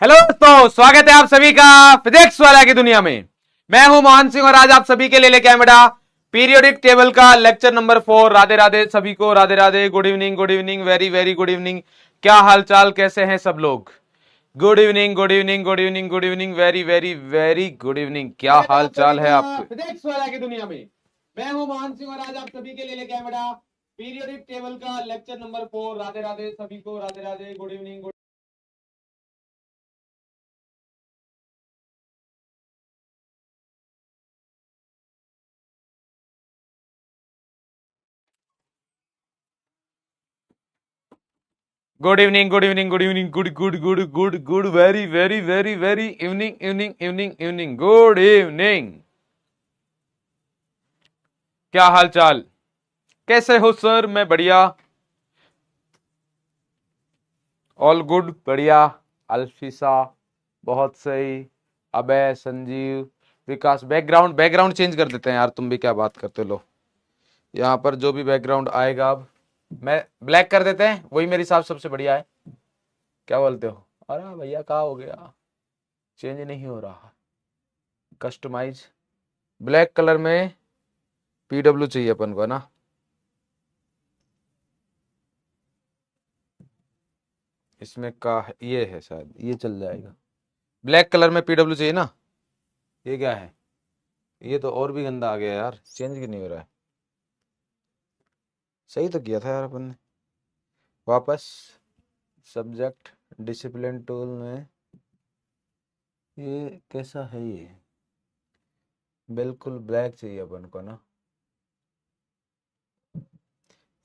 Hello दोस्तों, स्वागत है आप सभी का फिजिक्स वाला की दुनिया में। मैं हूं मोहन सिंह और आज आप सभी के लिए लेके आए बेटा पीरियोडिक टेबल का लेक्चर नंबर 4। राधे राधे सभी को, Radhe Radhe, good evening, very very good evening. क्या हाल चाल, कैसे हैं सब लोग? Good evening, good evening, good evening, good evening, very very very good evening. क्या हाल चाल है आपके फिजिक्स वाला की दुनिया में? मैं हूं मोहन सिंह और आज आप सभी के लिए लेके आए बेटा पीरियोडिक टेबल का लेक्चर नंबर 4। राधे राधे सभी को, Radhe Radhe, good evening. Good evening, good evening, good evening, good good good good good, very very very very evening, evening, evening, evening, good evening. क्या हाल चाल, कैसे हो सर? मैं बढ़िया, ऑल गुड, बढ़िया। अल्फिसा, बहुत सही। अबे, संजीव, विकास। बैकग्राउंड बैकग्राउंड चेंज कर देते हैं यार, तुम भी क्या बात करते हो। लो, यहाँ पर जो भी बैकग्राउंड आएगा अब मैं ब्लैक कर देते हैं, वही मेरे हिसाब से सबसे बढ़िया है। क्या बोलते हो? अरे भैया, क्या हो गया? चेंज नहीं हो रहा। कस्टमाइज ब्लैक कलर में पीडब्ल्यू चाहिए अपन को, है ना? इसमें का ये है, शायद ये चल जाएगा। ब्लैक कलर में पीडब्ल्यू चाहिए ना? ये क्या है? ये तो और भी गंदा आ गया यार, चेंज क्यों नहीं हो रहा है? सही तो किया था यार अपन ने। वापस सब्जेक्ट डिसिप्लिन टूल में। ये कैसा है ये? बिल्कुल ब्लैक चाहिए अपन को ना?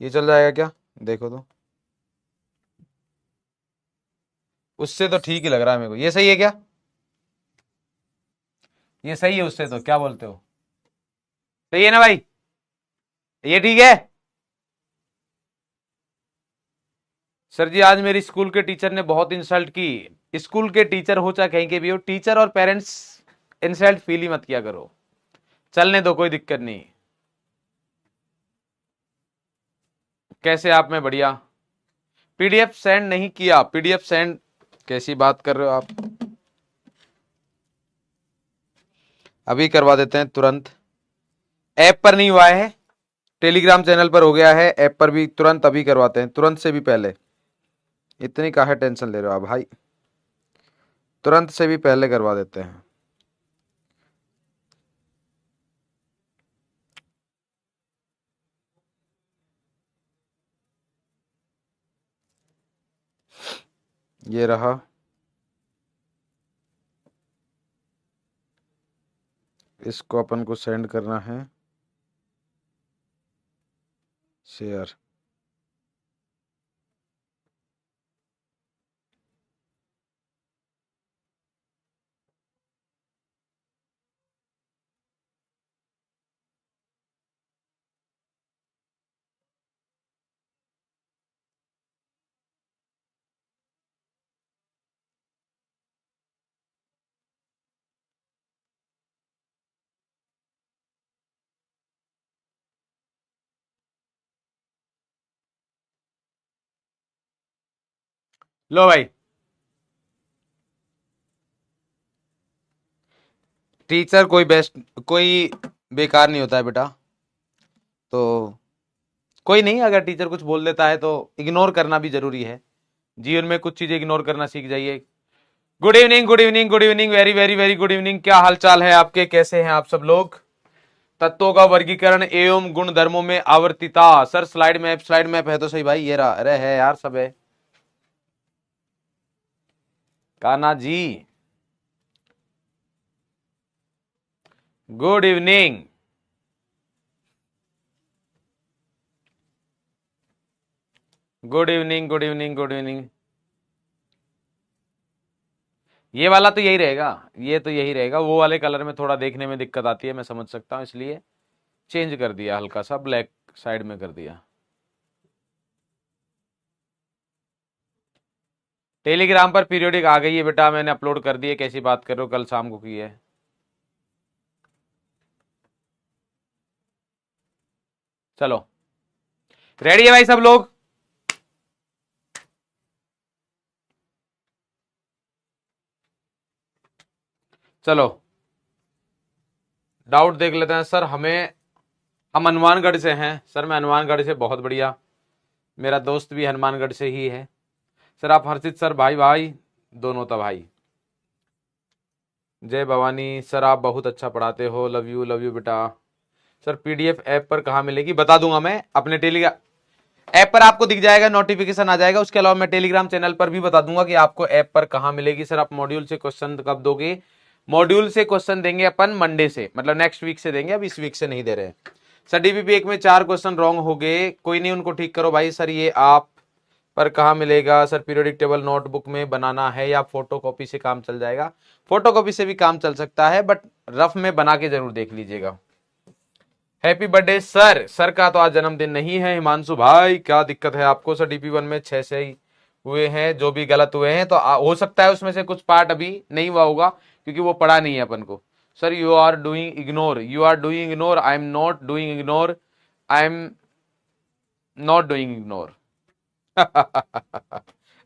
ये चल जाएगा क्या? देखो तो, उससे तो ठीक ही लग रहा है मेरे को। ये सही है क्या? ये सही है उससे तो, क्या बोलते हो? सही है ना भाई? ये ठीक है? सर जी, आज मेरी स्कूल के टीचर ने बहुत इंसल्ट की। स्कूल के टीचर हो चाहे कहीं के भी हो, टीचर और पेरेंट्स इंसल्ट फील ही मत किया करो। चलने दो, कोई दिक्कत नहीं। कैसे आप? में बढ़िया। पीडीएफ सेंड नहीं किया? पीडीएफ सेंड कैसी बात कर रहे हो आप? अभी करवा देते हैं तुरंत। ऐप पर नहीं हुआ है, टेलीग्राम चैनल पर हो गया है। ऐप पर भी तुरंत अभी करवाते हैं, तुरंत से भी पहले। इतनी काहे टेंशन ले रहे हो आप भाई? तुरंत से भी पहले करवा देते हैं। ये रहा। इसको अपन को सेंड करना है, शेयर। लो भाई, टीचर कोई बेस्ट, कोई बेकार नहीं होता है बेटा। तो कोई नहीं, अगर टीचर कुछ बोल देता है तो इग्नोर करना भी जरूरी है। जीवन में कुछ चीजें इग्नोर करना सीख जाइए। Good evening, good evening, good evening, very very very good evening. क्या हाल चाल है आपके, कैसे हैं आप सब लोग? तत्वों का वर्गीकरण एवं गुण धर्मों में आवर्तिता। सर स्लाइड मैप है तो सही भाई। ये रहा। अरे है यार, सब है। Kanha ji, good evening. Good evening, good evening, good evening. ये वाला तो यही रहेगा, ये तो यही रहेगा। वो वाले कलर में थोड़ा देखने में दिक्कत आती है, मैं समझ सकता हूं, इसलिए चेंज कर दिया, हल्का सा ब्लैक साइड में कर दिया। टेलीग्राम पर पीरियोडिक आ गई है बेटा, मैंने अपलोड कर दी है। कैसी बात कर रहे हो? कल शाम को की है। चलो, रेडी है भाई सब लोग? चलो डाउट देख लेते हैं सर। हम हनुमानगढ़ से हैं सर। मैं हनुमानगढ़ से, बहुत बढ़िया। मेरा दोस्त भी हनुमानगढ़ से ही है सर। आप हर्षित सर, भाई भाई दोनों था भाई। जय भवानी सर, आप बहुत अच्छा पढ़ाते हो, लव यू बेटा। सर पीडीएफ ऐप पर कहाँ मिलेगी? बता दूंगा मैं। अपने टेलीग्राम ऐप पर आपको दिख जाएगा, नोटिफिकेशन आ जाएगा। उसके अलावा मैं टेलीग्राम चैनल पर भी बता दूंगा कि आपको ऐप पर कहाँ मिलेगी। सर आप मॉड्यूल से क्वेश्चन कब दोगे? मॉड्यूल से क्वेश्चन देंगे अपन मंडे से, मतलब नेक्स्ट वीक से देंगे, अब इस वीक से नहीं दे रहे हैं। सर डीबीपी एक में 4 क्वेश्चन रॉन्ग हो गए, कोई नहीं, उनको ठीक करो भाई। सर ये आप पर कहाँ मिलेगा? सर पीरियोडिक टेबल नोटबुक में बनाना है या फोटो कॉपी से काम चल जाएगा? फोटो कॉपी से भी काम चल सकता है, बट रफ में बना के जरूर देख लीजिएगा। Happy birthday sir. सर का तो आज जन्मदिन नहीं है। हिमांशु भाई क्या दिक्कत है आपको? सर डीपी 1 में 6 से ही हुए हैं, जो भी गलत हुए हैं तो हो सकता है उसमें से कुछ पार्ट अभी नहीं हुआ होगा, क्योंकि वो पढ़ा नहीं है अपन को। Sir you are doing ignore, you are doing ignore, I am not doing ignore, I am not doing ignore.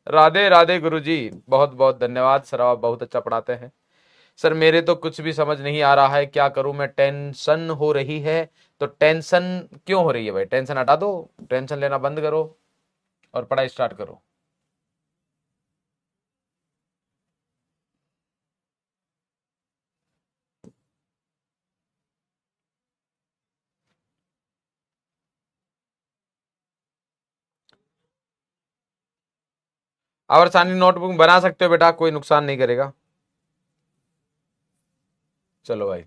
Radhe Radhe Guruji, बहुत बहुत धन्यवाद सर, आप बहुत अच्छा पढ़ाते हैं। सर मेरे तो कुछ भी समझ नहीं आ रहा है, क्या करूं मैं? टेंशन हो रही है। तो टेंशन क्यों हो रही है भाई? टेंशन हटा दो, टेंशन लेना बंद करो और पढ़ाई स्टार्ट करो। और सानी नोटबुक बना सकते हो बेटा, कोई नुकसान नहीं करेगा। चलो भाई,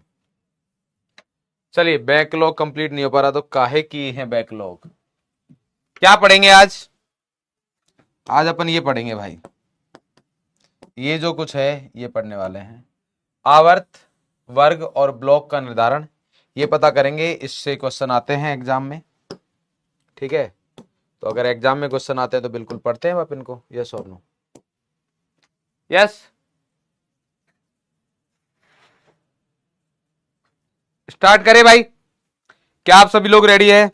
चलिए। बैकलॉग कंप्लीट नहीं हो पा रहा तो काहे की है बैकलॉग? क्या पढ़ेंगे आज? आज अपन ये पढ़ेंगे भाई, ये जो कुछ है ये पढ़ने वाले हैं। आवर्त, वर्ग और ब्लॉक का निर्धारण, ये पता करेंगे। इससे क्वेश्चन आते हैं एग्जाम में, ठीक है? तो अगर एग्जाम में क्वेश्चन आते हैं तो बिल्कुल पढ़ते हैं अपन को। यस और नो? यस। स्टार्ट करें भाई? क्या आप सभी लोग रेडी है?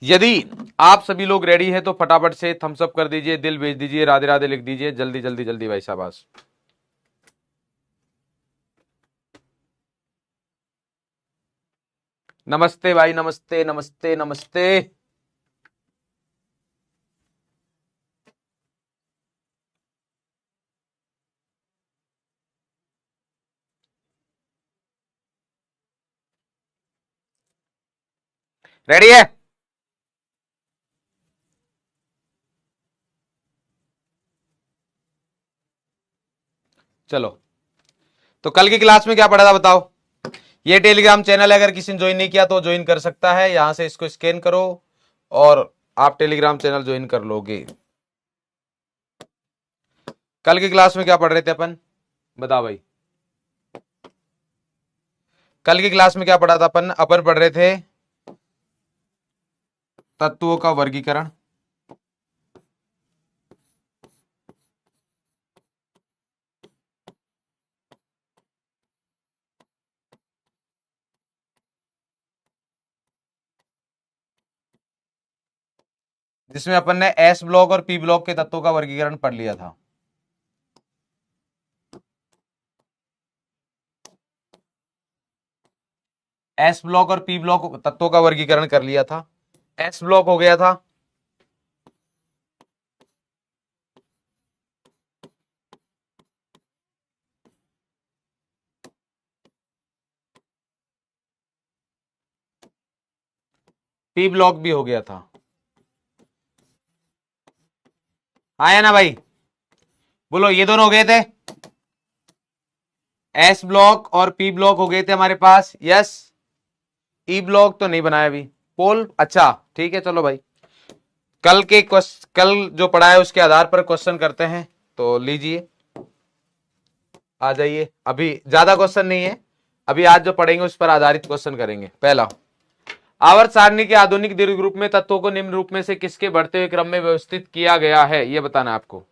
यदि आप सभी लोग रेडी है तो फटाफट से थम्स अप कर दीजिए, दिल भेज दीजिए, राधे राधे लिख दीजिए, जल्दी जल्दी जल्दी भाई, शाबाश। नमस्ते भाई, नमस्ते नमस्ते नमस्ते। रेडी है? चलो, तो कल की क्लास में क्या पढ़ा था बताओ? ये टेलीग्राम चैनल है, अगर किसी ने ज्वाइन नहीं किया तो ज्वाइन कर सकता है, यहां से इसको स्कैन करो और आप टेलीग्राम चैनल ज्वाइन कर लोगे। कल की क्लास में क्या पढ़ रहे थे अपन? बताओ भाई। कल की क्लास में क्या पढ़ा था अपन? अपन पढ़ रहे थे तत्वों का वर्गीकरण। जिसमें अपन ने एस ब्लॉक और पी ब्लॉक के तत्वों का वर्गीकरण पढ़ लिया था। एस ब्लॉक और पी ब्लॉक तत्वों का वर्गीकरण कर लिया था। एस ब्लॉक हो गया था पी ब्लॉक भी हो गया था। आया ना भाई? बोलो, ये दोनों हो गए थे। एस ब्लॉक और पी ब्लॉक हो गए थे हमारे पास। यस। ई ब्लॉक तो नहीं बनाया अभी। पोल, अच्छा ठीक है, चलो भाई। कल जो पढ़ा है उसके आधार पर क्वेश्चन करते हैं, तो लीजिए, आ जाइए। अभी ज्यादा क्वेश्चन नहीं है, अभी आज जो पढ़ेंगे उस पर आधारित क्वेश्चन करेंगे। पहला, आवर्त सारणी के आधुनिक दीर्घ रूप में तत्वों को निम्न रूप में से किसके बढ़ते हुए क्रम में व्यवस्थित किया गया है, यह बताना है आपको।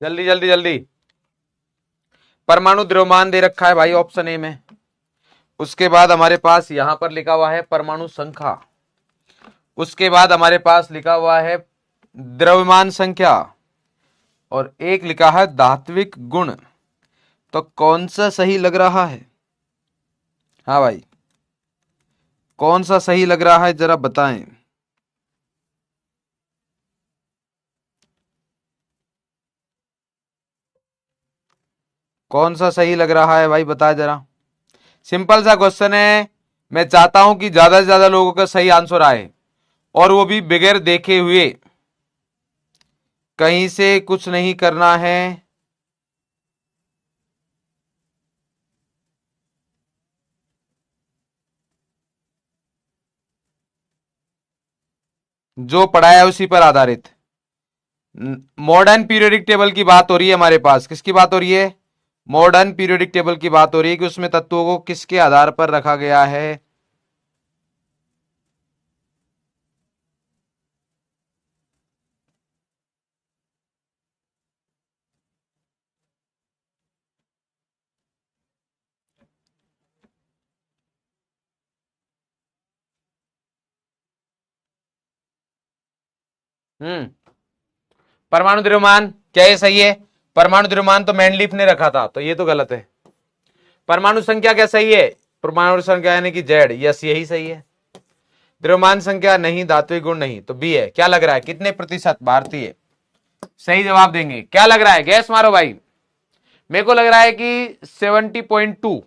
जल्दी जल्दी जल्दी। परमाणु द्रव्यमान दे रखा है भाई ऑप्शन ए में। उसके बाद हमारे पास यहां पर लिखा हुआ है परमाणु संख्या। उसके बाद हमारे पास लिखा हुआ है द्रव्यमान संख्या। और एक लिखा है धात्विक गुण। तो कौन सा सही लग रहा है? हाँ भाई, कौन सा सही लग रहा है जरा बताएं। कौन सा सही लग रहा है भाई, बताए जरा। सिंपल सा क्वेश्चन है। मैं चाहता हूं कि ज्यादा से ज्यादा लोगों का सही आंसर आए, और वो भी बगैर देखे हुए। कहीं से कुछ नहीं करना है। जो पढ़ा है उसी पर आधारित। मॉडर्न पीरियोडिक टेबल की बात हो रही है हमारे पास। किसकी बात हो रही है? मॉडर्न पीरियोडिक टेबल की बात हो रही है कि उसमें तत्वों को किसके आधार पर रखा गया है। परमाणु द्रव्यमान क्या ये सही है? परमाणु द्रव्यमान तो मैंडलीफ ने रखा था, तो ये तो गलत है। परमाणु संख्या क्या सही है? परमाणु संख्या यानी कि जेड, यस यही सही है। द्रव्यमान संख्या नहीं, धात्विक गुण नहीं, तो बी है। क्या लग रहा है कितने प्रतिशत भारतीय सही जवाब देंगे? क्या लग रहा है, गैस मारो भाई। मेरे को लग रहा है कि 70.2,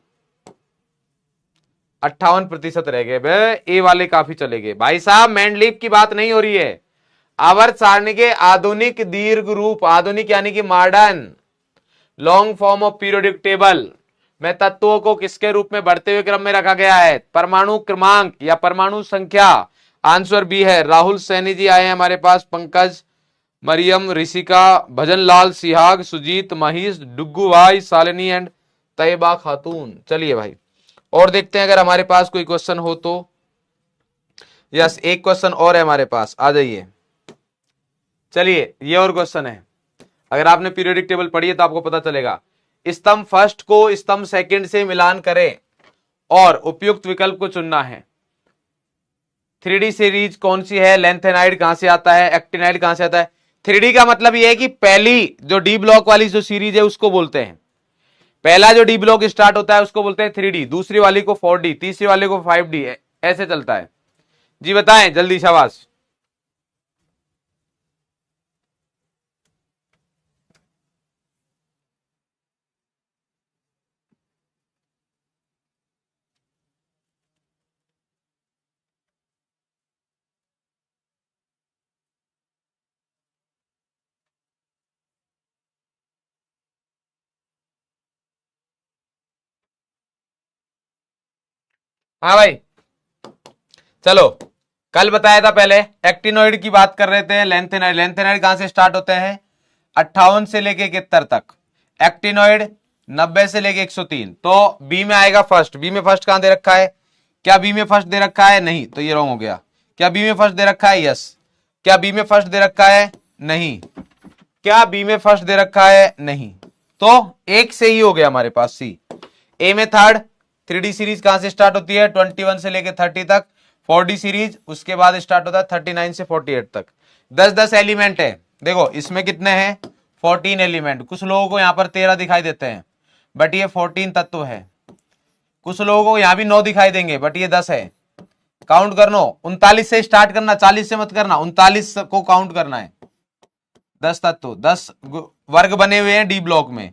58% रह गए। ए वाले काफी चले गए भाई साहब। मैंडलीफ की बात नहीं हो रही है। आवर्त सारणी के आधुनिक दीर्घ रूप, आधुनिक यानी कि modern long form of periodic table में तत्वों को किसके रूप में बढ़ते हुए क्रम में रखा गया है? परमाणु क्रमांक या परमाणु संख्या। आंसर बी है। राहुल सैनी जी आए हैं हमारे पास, पंकज, मरियम, ऋषिका, भजन लाल, सिहाग, सुजीत, महीश, डुग्गू भाई, शालिनी एंड तैयबा खातून। चलिए भाई और देखते हैं अगर हमारे पास कोई क्वेश्चन हो तो। यस, एक क्वेश्चन और है हमारे पास, आ जाइए। चलिए ये और क्वेश्चन है। अगर आपने पीरियोडिक टेबल पढ़ी है तो आपको पता चलेगा। स्तंभ फर्स्ट को स्तंभ सेकंड से मिलान करें और उपयुक्त विकल्प को चुनना है। 3D सीरीज कौन सी है? लेंथेनाइड कहां से आता है? एक्टिनाइड कहां से आता है? 3D का मतलब यह है कि पहली जो डी ब्लॉक वाली जो सीरीज है उसको बोलते हैं। पहला जो डी ब्लॉक स्टार्ट होता है उसको बोलते हैं 3D, दूसरी वाली को 4D, तीसरी वाली को 5D, ऐसे चलता है। जी बताएं जल्दी, शाबाश। हाँ भाई चलो, कल बताया था पहले एक्टिनोइड की बात कर रहे थे। लेंथेनाइड, लेंथेनाइड कहां से स्टार्ट होते हैं? 58 से लेके 71 तक। एक्टिनोइड 90 से लेके 103। तो बी में आएगा फर्स्ट। बी में फर्स्ट कहां दे रखा है? क्या बी में फर्स्ट दे रखा है? नहीं, तो ये रॉन्ग हो गया। क्या बी में फर्स्ट दे रखा है? यस। क्या बी में फर्स्ट दे रखा है? नहीं। क्या बी में फर्स्ट दे रखा है? नहीं। तो एक से ही हो गया हमारे पास सी। ए में थर्ड। 3D सीरीज कहां से स्टार्ट होती है? 21 से लेके 30 तक। 4D सीरीज उसके बाद स्टार्ट होता है 39 से 48 तक। 10-10 एलिमेंट है। देखो इसमें कितने हैं? 14 एलिमेंट। कुछ लोगों को यहां पर 13 दिखाई देते हैं, बट ये 14 तत्व है। कुछ लोगों को यहां भी 9 दिखाई देंगे, बट ये 10 है। काउंट कर लो, 39 से स्टार्ट करना, 40 से मत करना, 39 को काउंट करना है। 10 तत्व, 10 वर्ग बने हुए हैं डी ब्लॉक में।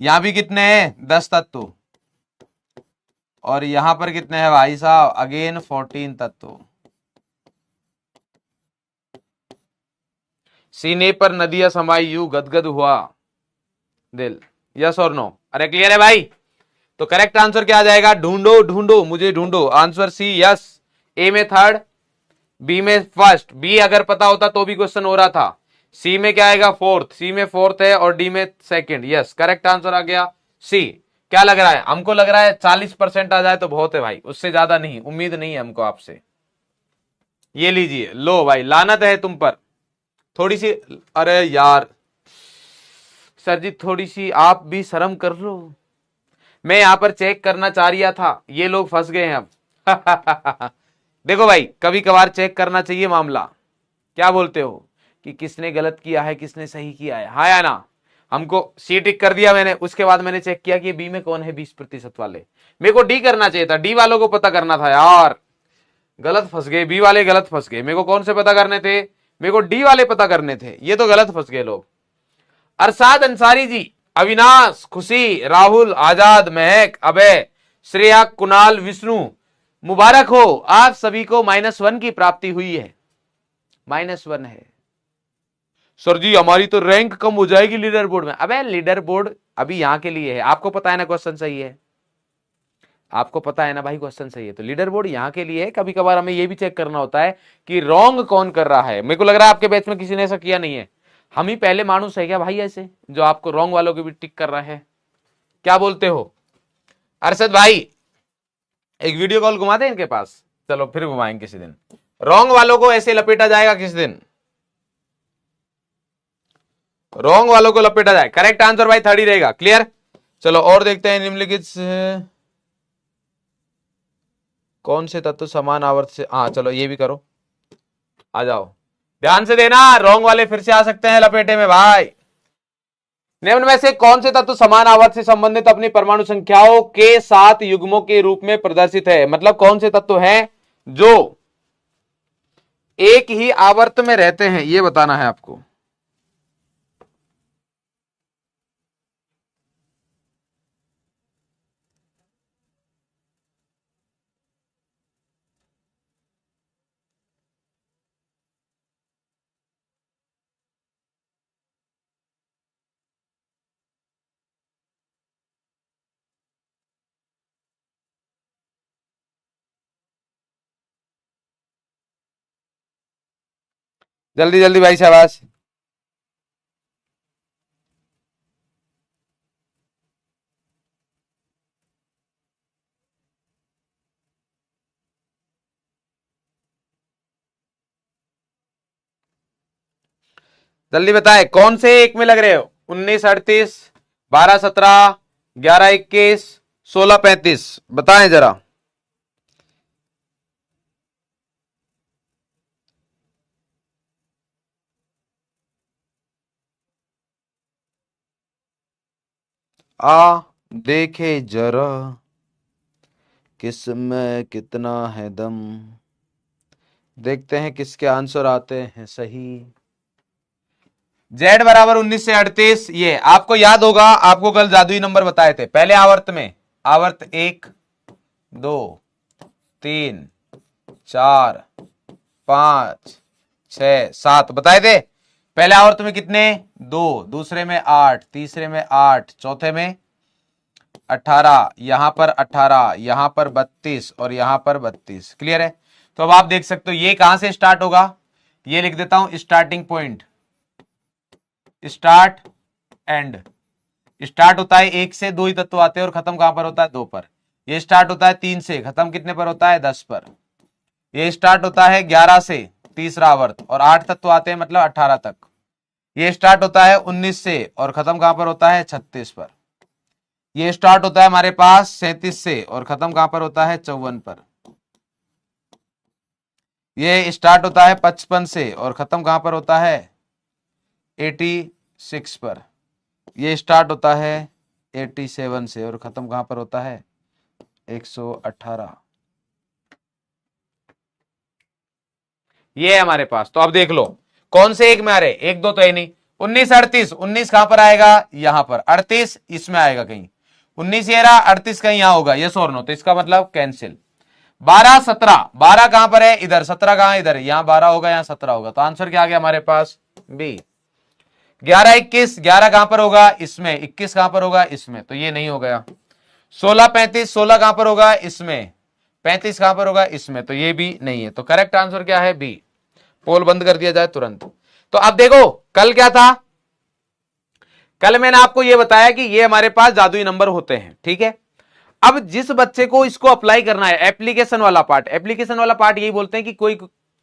यहां भी कितने हैं? 10 तत्व। और यहां पर कितने हैं भाई साहब? अगेन 14 तत्व। सीने पर नदियां समाई यूं गदगद हुआ दिल। यस और नो? अरे क्लियर है भाई? तो करेक्ट आंसर क्या आ जाएगा? ढूंढो ढूंढो मुझे ढूंढो। Answer C, yes. ए में थर्ड, बी में फर्स्ट। बी अगर पता होता तो भी क्वेश्चन हो रहा था। सी में क्या आएगा? फोर्थ। सी में फोर्थ है और डी में सेकंड। यस, करेक्ट आंसर आ गया सी। क्या लग रहा है? हमको लग रहा है 40% आ जाए तो बहुत है भाई, उससे ज्यादा नहीं, उम्मीद नहीं है हमको आपसे। ये लीजिए, लो भाई, लानत है तुम पर थोड़ी सी। अरे यार सर जी थोड़ी सी आप भी शर्म कर लो, मैं यहां पर चेक करना चाह रहा था, ये लोग फंस गए हैं अब। देखो भाई, कभी कभार चेक करना चाहिए मामला, क्या बोलते हो कि किसने गलत किया है किसने सही किया है, हाँ या ना। हमको सी टिक कर दिया मैंने, उसके बाद मैंने चेक किया कि बी में कौन है 20% वाले, मेरे को डी करना चाहिए था, डी वालों को पता करना था यार, गलत फंस गए, बी वाले गलत फंस गए, मेरे को कौन से पता करने थे, मेरे को डी वाले पता करने थे, ये तो गलत फंस गए लोग। अरसाद अंसारी जी, अविनाश, खुशी, राहुल, आजाद, महक, अभय, श्रेया, कुणाल, विष्णु, मुबारक हो, आप सभी को -1 की प्राप्ति हुई है, -1 है। सर जी हमारी तो रैंक कम हो जाएगी लीडर बोर्ड में, अबे लीडर बोर्ड अभी यहां के लिए है, आपको पता है ना क्वेश्चन सही है, आपको पता है ना भाई क्वेश्चन सही है, तो लीडर बोर्ड यहां के लिए है। कभी कभार हमें यह भी चेक करना होता है कि रॉन्ग कौन कर रहा है। मेरे को लग रहा है आपके बैच में किसी ने ऐसा किया नहीं है, हम ही पहले मानुस है क्या भाई ऐसे जो आपको रॉन्ग वालों के भी टिक कर रहे हैं, क्या बोलते हो अरशद भाई? एक वीडियो कॉल घुमा दे इनके पास, चलो फिर घुमाएंगे किसी दिन, रॉन्ग वालों को ऐसे लपेटा जाएगा किस दिन, रॉन्ग वालों को लपेटा जाए। करेक्ट आंसर भाई 30 रहेगा, क्लियर। चलो और देखते हैं, निम्नलिखित कौन से तत्व समान आवर्त से, हाँ चलो ये भी करो, आ जाओ, ध्यान से देना, रॉन्ग वाले फिर से आ सकते हैं लपेटे में भाई। निम्न में से कौन से तत्व समान आवर्त से संबंधित अपनी परमाणु संख्याओं के 7 युग्मों के रूप में प्रदर्शित है, मतलब कौन से तत्व हैं जो एक ही आवर्त में रहते हैं, ये बताना है आपको। जल्दी जल्दी भाई, शाबाश। जल्दी बताए कौन से एक में लग रहे हो, 1938, 1217, 1121, 1635, बताएं जरा। आ देखे जरा किसमें कितना है दम, देखते हैं किसके आंसर आते हैं सही। Z बराबर 1938, ये आपको याद होगा, आपको कल जादुई नंबर बताए थे पहले आवर्त में, आवर्त 1, 2, 3, 4, 5, 6, 7 बताए थे। पहले आवर्त में कितने, 2, दूसरे में 8, तीसरे में 8, चौथे में 18, यहां पर 18, यहां पर 32 और यहां पर 32, क्लियर है। तो अब आप देख सकते हो ये कहां से स्टार्ट होगा, ये लिख देता हूं starting point, start and. Start होता है 1 से, 2 ही तत्व आते हैं और खत्म कहां पर होता है 2 पर। ये स्टार्ट होता है 3 से, खत्म कितने पर होता है 10 पर। ये स्टार्ट होता है 11 से, तीसरा आवर्त, और 8 तत्व आते हैं मतलब 18 तक। ये स्टार्ट होता है 19 से और खत्म कहां पर होता है 36 पर। ये स्टार्ट होता है हमारे पास 37 से और खत्म कहां पर होता है 54 पर। ये स्टार्ट होता है 55 से और खत्म कहां पर होता है 86 पर। ये स्टार्ट होता है 87 से और खत्म कहां पर होता है 118। ये है हमारे पास। तो अब देख लो कौन से एक में आ रहे, 1 2 तो है नहीं। 19 38, 19 कहां पर आएगा यहां पर, 38 इसमें आएगा कहीं, 19 ये रहा, 38 कहीं यहां होगा, ये और नो, तो इसका मतलब कैंसिल। 12 17, 12 कहां पर है इधर, 17 कहां इधर, यहां 12 होगा यहां 17 होगा, तो आंसर क्या आ गया हमारे पास बी। 11 21, 11 कहां पर होगा इसमें, 21 कहां पर होगा इसमें, तो ये नहीं हो गया। 16 35, 16 कहां पर होगा इसमें, 35 कहां पर होगा इसमें, तो ये भी नहीं है। तो करेक्ट आंसर क्या है बी। पोल बंद कर दिया जाए तुरंत। तो अब देखो कल क्या था, कल मैंने आपको यह बताया कि ये हमारे पास जादुई नंबर होते हैं, ठीक है। अब जिस बच्चे को इसको अप्लाई करना है, एप्लीकेशन वाला पार्ट, एप्लीकेशन वाला पार्ट यही बोलते हैं कि कोई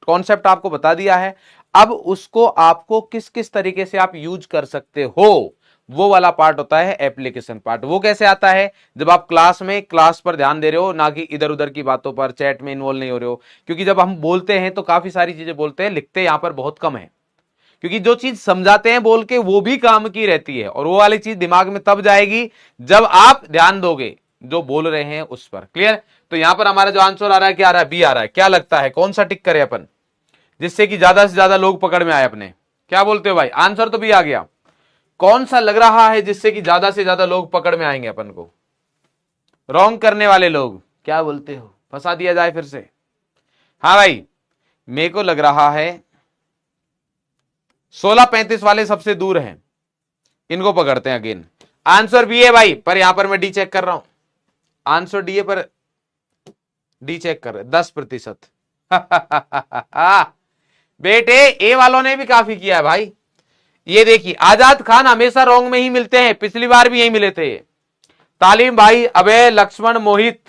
कॉन्सेप्ट आपको बता दिया है, अब उसको आपको किस किस तरीके से आप यूज कर सकते हो वो वाला पार्ट होता है एप्लीकेशन पार्ट। वो कैसे आता है, जब आप क्लास पर ध्यान दे रहे हो, ना कि इधर उधर की बातों पर, चैट में इन्वॉल्व नहीं हो रहे हो। क्योंकि जब हम बोलते हैं तो काफी सारी चीजें बोलते हैं, लिखते यहां पर बहुत कम है। क्योंकि जो चीज समझाते हैं बोल के वो भी काम की रहती है, और वो वाली चीज दिमाग में तब जाएगी जब आप ध्यान दोगे जो बोल रहे हैं उस पर। क्लियर। तो यहां पर हमारा जो आंसर आ रहा है क्या आ रहा है, बी आ रहा है। क्या लगता है कौन सा टिक करें अपन, जिससे कि ज्यादा से ज्यादा लोग पकड़ में आए अपने। क्या बोलते हो भाई, आंसर तो बी आ गया। कौन सा लग रहा है जिससे कि ज्यादा से ज्यादा लोग पकड़ में आएंगे अपन को, रॉन्ग करने वाले लोग। क्या बोलते हो, फंसा दिया जाए फिर से। हाँ भाई, मेरे को लग रहा है 16:35 वाले सबसे दूर हैं, इनको पकड़ते हैं अगेन। आंसर बी है भाई, पर यहां पर मैं डी चेक कर रहा हूं। आंसर डी है पर डी चेक कर रहे 10%। बेटे ए वालों ने भी काफी किया है भाई। ये देखिए, आजाद खान हमेशा रॉन्ग में ही मिलते हैं, पिछली बार भी यही मिले थे। तालीम भाई, अभय, लक्ष्मण, मोहित,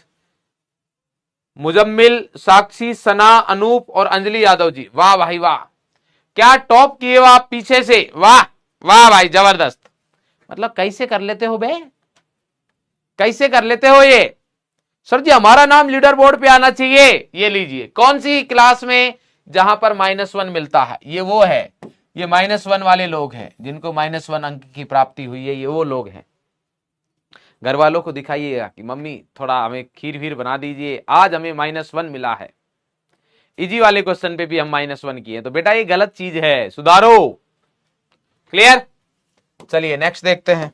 मुजम्मिल, साक्षी, सना, अनूप और अंजलि यादव जी, वाह भाई वाह, क्या टॉप किए हो आप पीछे से, वाह वाह भाई, जबरदस्त। मतलब कैसे कर लेते हो बे, कैसे कर लेते हो ये। सर जी हमारा नाम लीडर बोर्ड पे आना चाहिए। ये लीजिए, कौन सी क्लास में जहां पर -1 मिलता है, ये वो है। ये -1 वाले लोग हैं जिनको -1 अंक की प्राप्ति हुई है, ये वो लोग हैं। घर वालों को दिखाइएगा कि मम्मी थोड़ा हमें खीर वीर बना दीजिए, आज हमें -1 मिला है। इजी वाले क्वेश्चन पे भी हम -1 किए, तो बेटा ये गलत चीज है, सुधारो। क्लियर। चलिए नेक्स्ट देखते हैं,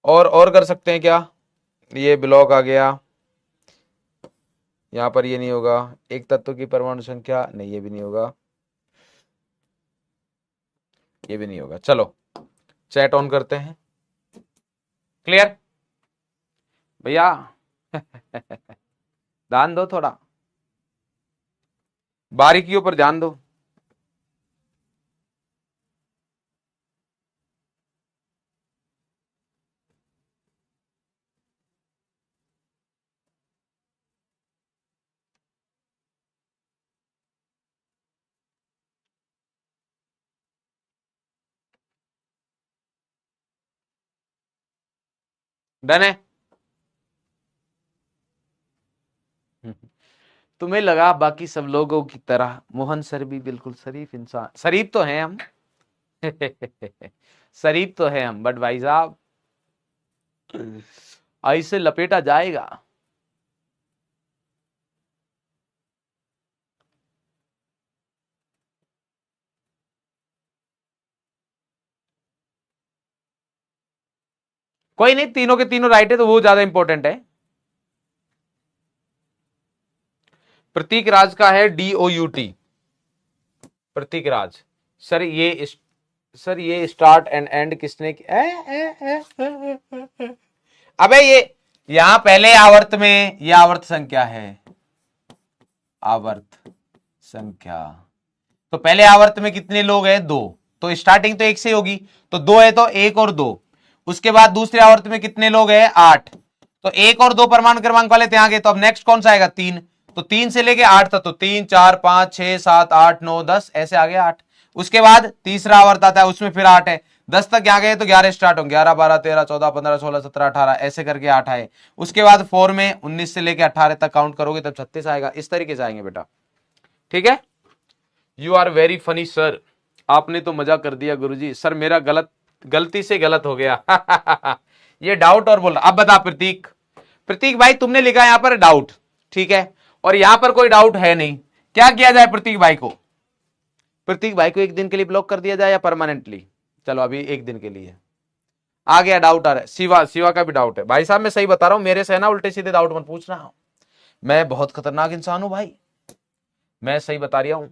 और कर सकते हैं क्या। ये ब्लॉक आ गया, यहां पर ये नहीं होगा। एक तत्व की परमाणु संख्या, नहीं ये भी नहीं होगा, ये भी नहीं होगा। चलो चैट ऑन करते हैं। क्लियर भैया। ध्यान दो, थोड़ा बारीकियों पर ध्यान दो। डन है। तुम्हें लगा बाकी सब लोगों की तरह मोहन सर भी बिल्कुल शरीफ इंसान, शरीफ तो हैं हम। शरीफ तो है हम, बट भाई साहब ऐसे लपेटा जाएगा। कोई नहीं, तीनों के तीनों राइट है तो वो ज्यादा इंपॉर्टेंट है। प्रतीक राज का है DOUT, प्रतीक राज। सर ये सर ये स्टार्ट एंड एंड किसने अबे ये यहां पहले आवर्त में, ये आवर्त संख्या है, आवर्त संख्या। तो पहले आवर्त में कितने लोग हैं, 2, तो स्टार्टिंग तो 1 से होगी, तो 2 है तो 1 और 2। उसके बाद दूसरे आवर्त में कितने लोग हैं, 8, तो 1 और 2 परमाणु क्रमांक वाले थे आगे। तो अब नेक्स्ट कौन सा आएगा, 3, तो 3 से लेके 8 तक, तो 3 4 5 6 7 8 9 10 ऐसे आ गया 8। उसके बाद तीसरा आवर्त आता है, उसमें फिर 8 है, 10 तक आ गए तो 11 स्टार्ट होंगे, 11 12 13 14 15 16 17 18 ऐसे करके 8 आए। उसके बाद 4 में 19 से लेके 18 तक काउंट करोगे तब 36 आएगा। इस तरीके से आएंगे बेटा, ठीक है। You are very funny sir, आपने तो मजा कर दिया गुरुजी। सर मेरा गलती से गलत हो गया। ये डाउट और बोल रहा। अब बता प्रतीक, प्रतीक भाई तुमने लिखा यहां पर डाउट, ठीक है, और यहां पर कोई डाउट है नहीं। क्या किया जाए प्रतीक भाई को, प्रतीक भाई को 1 दिन के लिए ब्लॉक कर दिया जाए या परमानेंटली। चलो अभी 1 दिन के लिए आ गया, डाउट आ रहा है। शिवा का भी डाउट है। भाई साहब मैं सही बता रहा हूं, मेरे से ना उल्टे सीधे डाउट मत पूछना, मैं बहुत खतरनाक इंसान हूं भाई, मैं सही बता रहा हूं।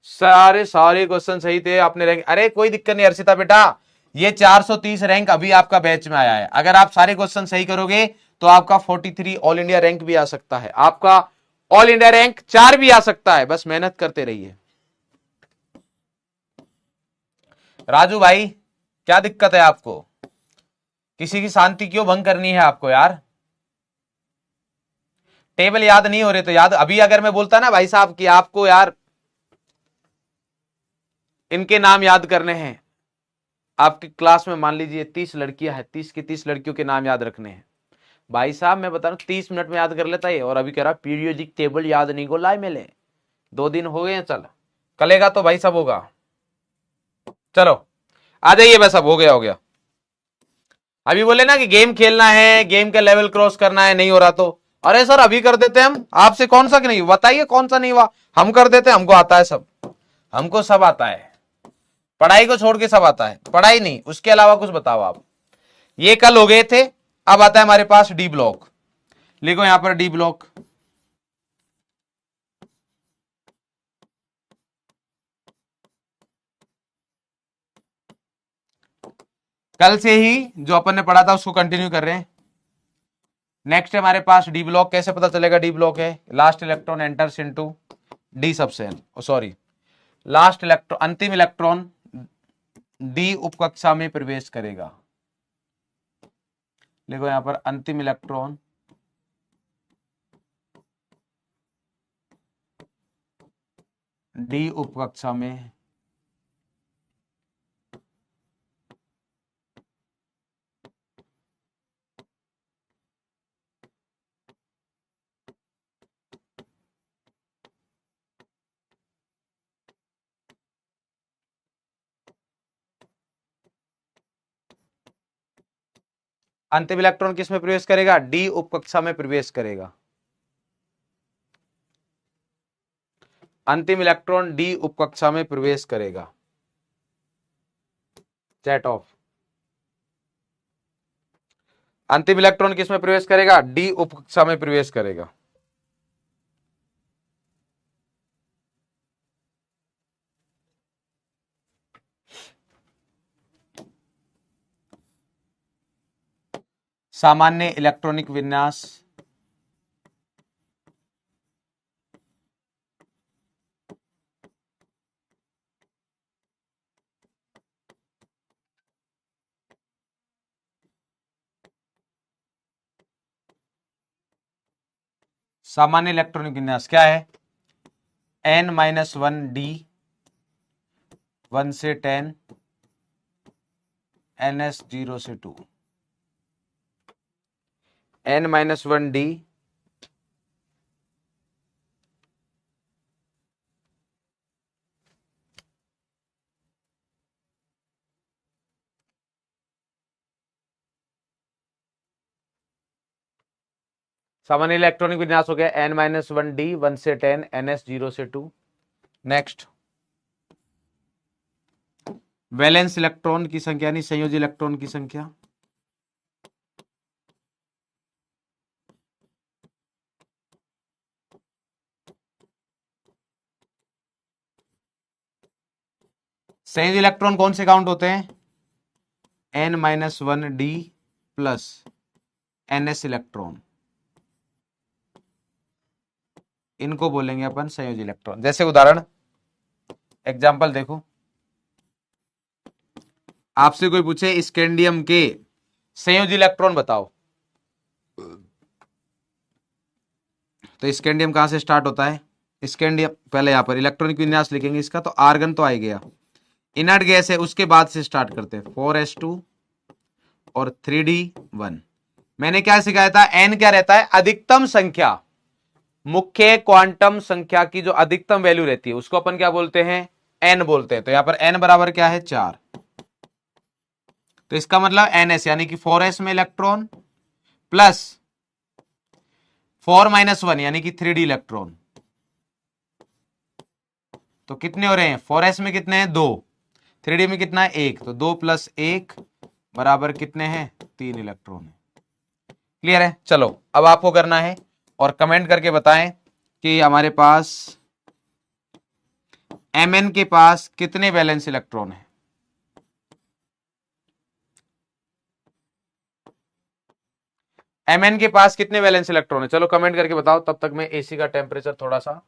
सारे क्वेश्चन सही थे आपने रैंक, अरे कोई दिक्कत नहीं अर्षिता बेटा, ये 430 रैंक अभी आपका बैच में आया है। अगर आप सारे क्वेश्चन सही करोगे तो आपका 43 ऑल इंडिया रैंक भी आ सकता है, आपका ऑल इंडिया रैंक 4 भी आ सकता है, बस मेहनत करते रहिए। राजू भाई क्या दिक्कत है आपको, किसी की शांति क्यों भंग करनी है आपको यार। टेबल याद नहीं हो रहे तो याद, अभी अगर मैं बोलता ना भाई साहब कि आपको यार इनके नाम याद करने हैं, आपकी क्लास में मान लीजिए 30 लड़कियां हैं, 30 की 30 लड़कियों के नाम याद रखने हैं। भाई साहब मैं बता रहा हूँ 30 मिनट में याद कर लेता है, और अभी कह रहा पीरियोडिक टेबल याद नहीं को लाए मिले। 2 दिन हो गए हैं, चल कलेगा तो भाई सब होगा। चलो आ जाइए, बस अब हो गया हो गया। अभी बोले ना कि गेम खेलना है, गेम का लेवल क्रॉस करना है, नहीं हो रहा तो अरे सर अभी कर देते हम, आपसे कौन सा कि नहीं बताइए कौन सा नहीं हुआ, हम कर देते, हमको आता है सब, हमको सब आता है, पढ़ाई को छोड़ के सब आता है, पढ़ाई नहीं उसके अलावा कुछ बताओ आप। ये कल हो गए थे, अब आता है हमारे पास डी ब्लॉक। लिखो यहां पर डी ब्लॉक। कल से ही जो अपन ने पढ़ा था उसको कंटिन्यू कर रहे हैं। नेक्स्ट है हमारे पास डी ब्लॉक। कैसे पता चलेगा डी ब्लॉक है? Last electron enters into D subshell, sorry last electron, अंतिम इलेक्ट्रॉन डी उपकक्षा में प्रवेश करेगा। देखो यहां पर अंतिम इलेक्ट्रॉन डी उपकक्षा में अंतिम इलेक्ट्रॉन किस में प्रवेश करेगा? डी उपकक्षा में प्रवेश करेगा। अंतिम इलेक्ट्रॉन डी उपकक्षा में प्रवेश करेगा। Chat off. अंतिम इलेक्ट्रॉन किस में प्रवेश करेगा? डी उपकक्षा में प्रवेश करेगा। सामान्य इलेक्ट्रॉनिक विन्यास सामान्य इलेक्ट्रॉनिक विन्यास क्या है? n-1 d 1 से 10 ns 0 से 2 n-1 d सामान्य इलेक्ट्रॉनिक विन्यास हो गया n-1 d 1 से 10 ns 0 से 2। नेक्स्ट वैलेंस इलेक्ट्रॉन की संख्या यानी संयोजी इलेक्ट्रॉन की संख्या। संयोजी इलेक्ट्रॉन कौन से काउंट होते हैं? n-1 d plus ns electron, इनको बोलेंगे अपन संयोजी इलेक्ट्रॉन। जैसे उदाहरण एग्जांपल देखो, आपसे कोई पूछे स्कैंडियम के संयोजी इलेक्ट्रॉन बताओ, तो स्कैंडियम कहां से स्टार्ट होता है? स्कैंडियम पहले यहां पर इलेक्ट्रॉनिक विन्यास लिखेंगे इसका, तो आर्गन तो आ गया, इनर्ट गैस है, उसके बाद से स्टार्ट करते हैं 4s2 और 3d1। मैंने क्या सिखाया था? n क्या रहता है? अधिकतम संख्या, मुख्य क्वांटम संख्या की जो अधिकतम वैल्यू रहती है उसको अपन क्या बोलते हैं? n बोलते हैं। तो यहां पर n बराबर क्या है? 4। तो इसका मतलब ns यानी कि 4s में इलेक्ट्रॉन प्लस 4-1 यानी कि 3d इलेक्ट्रॉन, तो कितने हो रहे हैं? 4s में कितने हैं? 2। 3d में कितना है? 1। तो 2 + 1 बराबर कितने हैं? 3 इलेक्ट्रॉन है। क्लियर है? चलो अब आपको करना है और कमेंट करके बताएं कि हमारे पास Mn के पास कितने वैलेंस इलेक्ट्रॉन है। Mn के पास कितने वैलेंस इलेक्ट्रॉन है? चलो कमेंट करके बताओ, तब तक मैं एसी का टेम्परेचर थोड़ा सा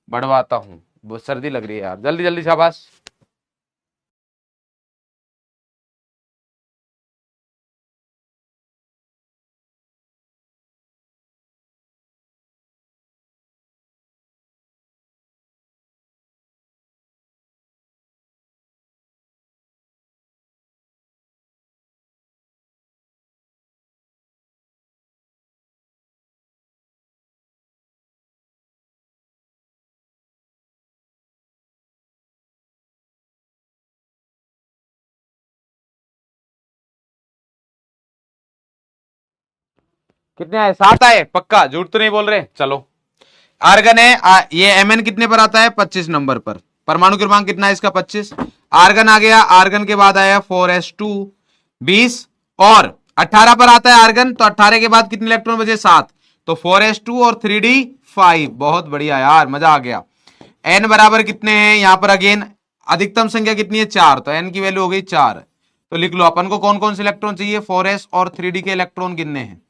बढ़वाता हूं, बहुत सर्दी लग रही है यार, जल्दी जल्दी शाबाश। कितने आए? 7 आए पक्का, झूठ तो नहीं बोल रहे? चलो आर्गन है ये Mn कितने पर आता है? 25 नंबर पर। परमाणु क्रमांक कितना है इसका? 25। आर्गन आ गया, आर्गन के बाद आया 4s2 20 और 18 पर आता है आर्गन, तो 18 के बाद कितने इलेक्ट्रॉन बचे? 7। तो 4s2 और 3d 5। बहुत बढ़िया यार, मजा आ गया। n बराबर कितने हैं यहां पर? अगेन अधिकतम संख्या कितनी है? 4, तो n की वैल्यू हो गई 4। तो लिख लो अपन को कौन कौन से इलेक्ट्रॉन चाहिए? 4s और 3d के इलेक्ट्रॉन गिनने हैं।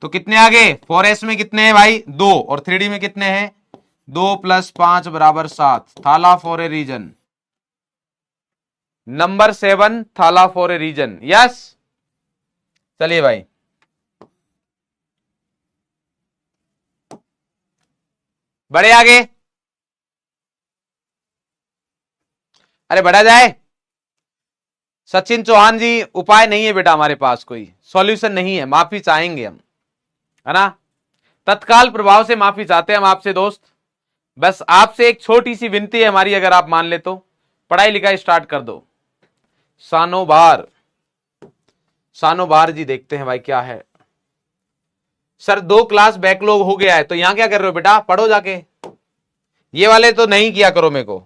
तो कितने आ गए? 4s में कितने हैं भाई? 2 और 3d में कितने हैं? 2 + 5 = 7। थाला फॉर ए रीजन। नंबर 7 थाला फॉर ए रीजन। यस, चलिए भाई बढ़े आगे। अरे बढ़ा जाए। सचिन चौहान जी, उपाय नहीं है बेटा हमारे पास, कोई सॉल्यूशन नहीं है, माफी चाहेंगे हम, है ना? तत्काल प्रभाव से माफी चाहते हैं हम आपसे दोस्त। बस आपसे एक छोटी सी विनती है हमारी, अगर आप मान ले तो पढ़ाई लिखाई स्टार्ट कर दो। सानोबार, सानोबार जी देखते हैं भाई क्या है। सर 2 क्लास बैकलॉग हो गया है, तो यहां क्या कर रहे हो बेटा? पढ़ो जाके, ये वाले तो नहीं किया करो मेरे को।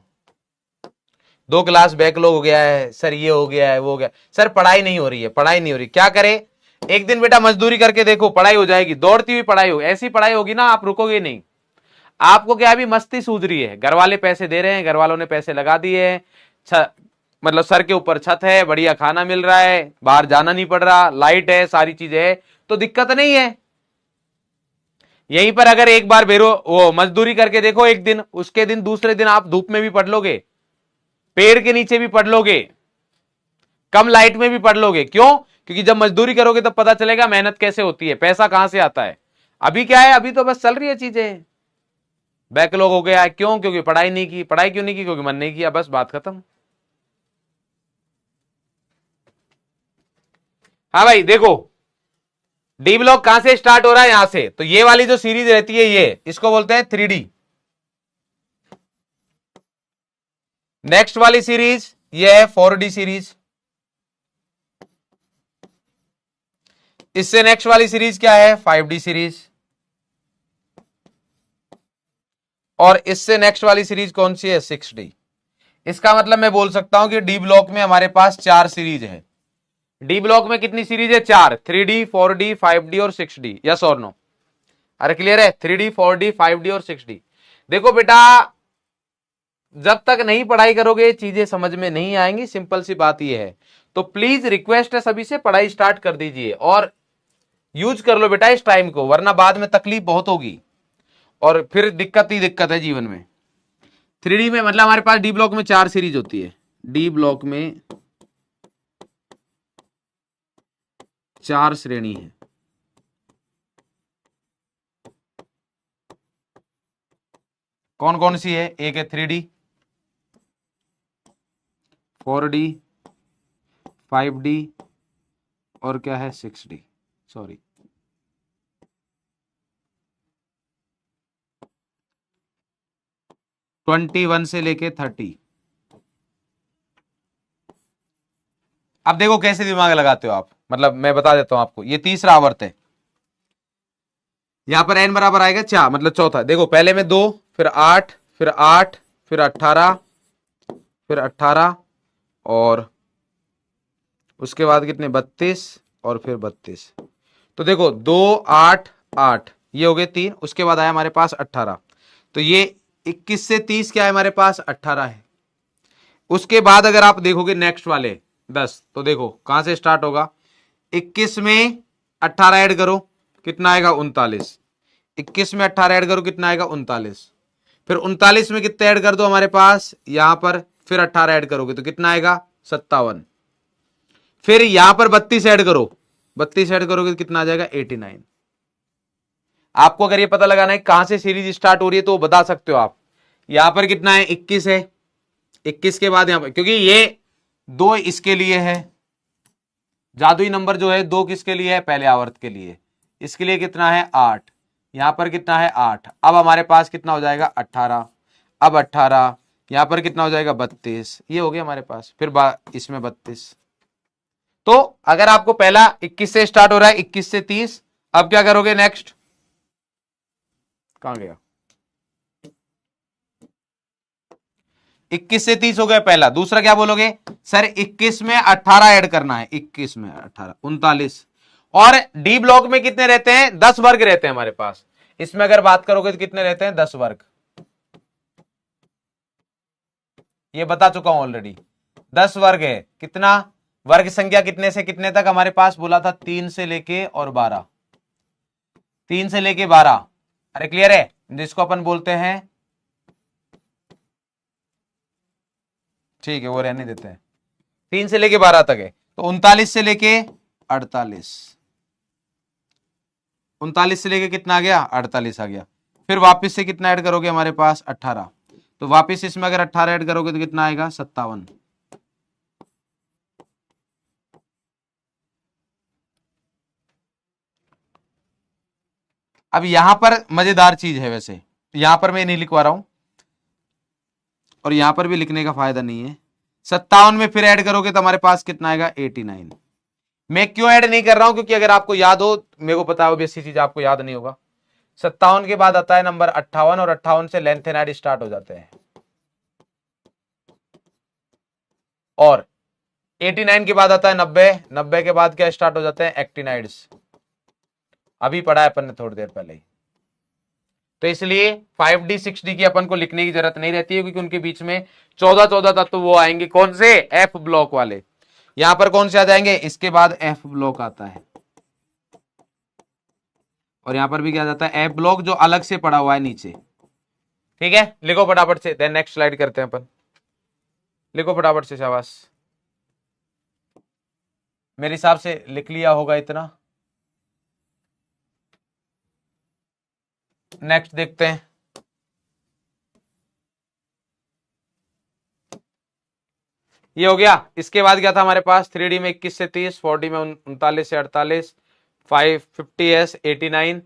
2 क्लास बैकलॉग हो गया है सर, ये हो गया है, वो हो गया सर, पढ़ाई नहीं हो रही है, पढ़ाई नहीं हो रही, क्या करे? एक दिन बेटा मजदूरी करके देखो, पढ़ाई हो जाएगी, दौड़ती हुई पढ़ाई हो, ऐसी पढ़ाई होगी ना आप रुकोगे नहीं। आपको क्या अभी मस्ती सूझ रही है? घर वाले पैसे दे रहे हैं, घर वालों ने पैसे लगा दिए हैं, मतलब सर के ऊपर छत है, बढ़िया खाना मिल रहा है, बाहर जाना नहीं पड़ रहा, लाइट है, सारी चीजें है, तो दिक्कत नहीं है। यहीं पर अगर एक बार वो मजदूरी करके देखो एक दिन, उसके दिन दूसरे दिन आप धूप में भी पढ़ लोगे, पेड़ के नीचे भी पढ़ लोगे, कम लाइट में भी पढ़ लोगे। क्यों? क्योंकि जब मजदूरी करोगे तब पता चलेगा मेहनत कैसे होती है, पैसा कहां से आता है। अभी क्या है? अभी तो बस चल रही है चीजें, बैकलॉग हो गया है। क्यों? क्योंकि पढ़ाई नहीं की। पढ़ाई क्यों नहीं की? क्योंकि मन नहीं किया, बस बात खत्म। हाँ भाई देखो, डी ब्लॉक कहां से स्टार्ट हो रहा है? यहां से। तो ये वाली जो सीरीज रहती है ये, इसको बोलते हैं 3D। नेक्स्ट वाली सीरीज ये है 4D सीरीज। इससे नेक्स्ट वाली सीरीज क्या है? 5D series. और इससे नेक्स्ट वाली सीरीज कौन सी है? 6D। इसका मतलब मैं बोल सकता हूं कि डी ब्लॉक में हमारे पास 4 सीरीज है। डी ब्लॉक में कितनी सीरीज है? 4। 3D 4D 5D और 6D। यस और नो? अरे क्लियर है? 3D 4D 5D और 6D। देखो बेटा, जब तक नहीं पढ़ाई करोगे चीजें समझ में नहीं आएंगी, सिंपल सी बात यह है। तो प्लीज रिक्वेस्ट है सभी से, पढ़ाई स्टार्ट कर दीजिए और यूज कर लो बेटा इस टाइम को, वरना बाद में तकलीफ बहुत होगी और फिर दिक्कत ही दिक्कत है जीवन में। 3D में मतलब हमारे पास डी ब्लॉक में 4 सीरीज होती है। डी ब्लॉक में 4 श्रेणी है। कौन कौन सी है? एक है 3D, 4D, 5D और क्या है? 6D। सॉरी, ट्वेंटी 21 से लेके 30। अब देखो कैसे दिमाग लगाते हो आप, मतलब मैं बता देता हूं आपको। ये तीसरा आवर्त है, यहां पर n बराबर आएगा 4, मतलब चौथा। देखो पहले में 2, फिर 8, फिर 8, फिर 18, फिर 18 और उसके बाद कितने? 32 और फिर 32। तो देखो 2 8 8 ये हो गए 3। उसके बाद आया हमारे पास 18। तो ये 21 से 30 क्या है हमारे पास? 18 है। उसके बाद अगर आप देखोगे नेक्स्ट वाले 10, तो देखो कहां से स्टार्ट होगा? 21 में 18 ऐड करो, कितना आएगा? 39। 21 में 18 ऐड करो, कितना आएगा? 39। फिर 39 में कितने ऐड कर दो हमारे पास यहां पर, फिर 18 ऐड करोगे तो कितना आएगा? 57। फिर यहां पर 32 ऐड करो, 32 ऐड करोगे तो कितना आ जाएगा? 89। आपको अगर ये पता लगाना है कहां से सीरीज स्टार्ट हो रही है तो बता सकते हो आप। यहां पर कितना है? 21 है। 21 के बाद यहां पर, क्योंकि ये 2 इसके लिए है, जादुई नंबर जो है 2 किसके लिए है? पहले आवर्त के लिए। इसके लिए कितना है? 8। यहां पर कितना है? 8। अब हमारे पास कितना हो जाएगा? 18। अब 18 यहां पर कितना हो जाएगा? 32। ये हो गया हमारे पास। फिर इसमें 32। तो अगर आपको पहला 21 से स्टार्ट हो रहा है, 21 से 30, अब क्या करोगे नेक्स्ट, कहां गया, 21 से 30 हो गया पहला। दूसरा क्या बोलोगे सर, 21 में 18 ऐड करना है, 21 में 18 39। और डी ब्लॉक में कितने रहते हैं, 10 वर्ग रहते हैं हमारे पास। इसमें अगर बात करोगे तो कितने रहते हैं, 10 वर्ग। ये बता चुका हूं ऑलरेडी, 10 वर्ग है। कितना वर्ग संख्या, कितने से कितने तक हमारे पास बोला था, 3 से लेके और 12, 3 से लेके 12। अरे क्लियर है, जिसको अपन बोलते हैं, ठीक है वो रहने देते हैं, 3 से लेके 12 तक है। तो 39 से लेके 48, 39 से लेके कितना आ गया, 48 आ गया। फिर वापस से कितना ऐड करोगे हमारे पास, 18। तो वापस इसमें अगर 18 ऐड करोगे तो कितना आएगा, 57। अब यहां पर मजेदार चीज है, वैसे यहां पर मैं नहीं लिखवा रहा हूं और यहां पर भी लिखने का फायदा नहीं है। 57 में फिर ऐड करोगे तो हमारे पास कितना आएगा, 89। मैं क्यों ऐड नहीं कर रहा हूं, क्योंकि अगर आपको याद हो, मेरे को पता है बेसिक चीज आपको याद नहीं होगा, 57 के बाद आता है नंबर 58 और 58 से लेंथेनाइड स्टार्ट हो जाते हैं। और 89 के बाद आता है 90, 90 के बाद क्या स्टार्ट हो जाते हैं, एक्टिनाइड्स। अभी पढ़ा है अपन ने थोड़ी देर पहले ही। तो इसलिए 5D 6D की अपन को लिखने की जरूरत नहीं रहती है, क्योंकि उनके बीच में 14 तत्व वो आएंगे, कौन से, एफ ब्लॉक वाले। यहां पर कौन से आ जाएंगे, इसके बाद एफ ब्लॉक आता है, और यहां पर भी क्या जाता है, एफ ब्लॉक, जो अलग से पड़ा हुआ है नीचे। ठीक है, लिखो फटाफट से, देन नेक्स्ट स्लाइड करते हैं अपन। लिखो फटाफट से, शाबाश, मेरे हिसाब से लिख लिया होगा इतना। नेक्स्ट देखते हैं, ये हो गया। इसके बाद क्या था हमारे पास, 3D में 21 से 30, 4D में 39 से 48, 550s 89।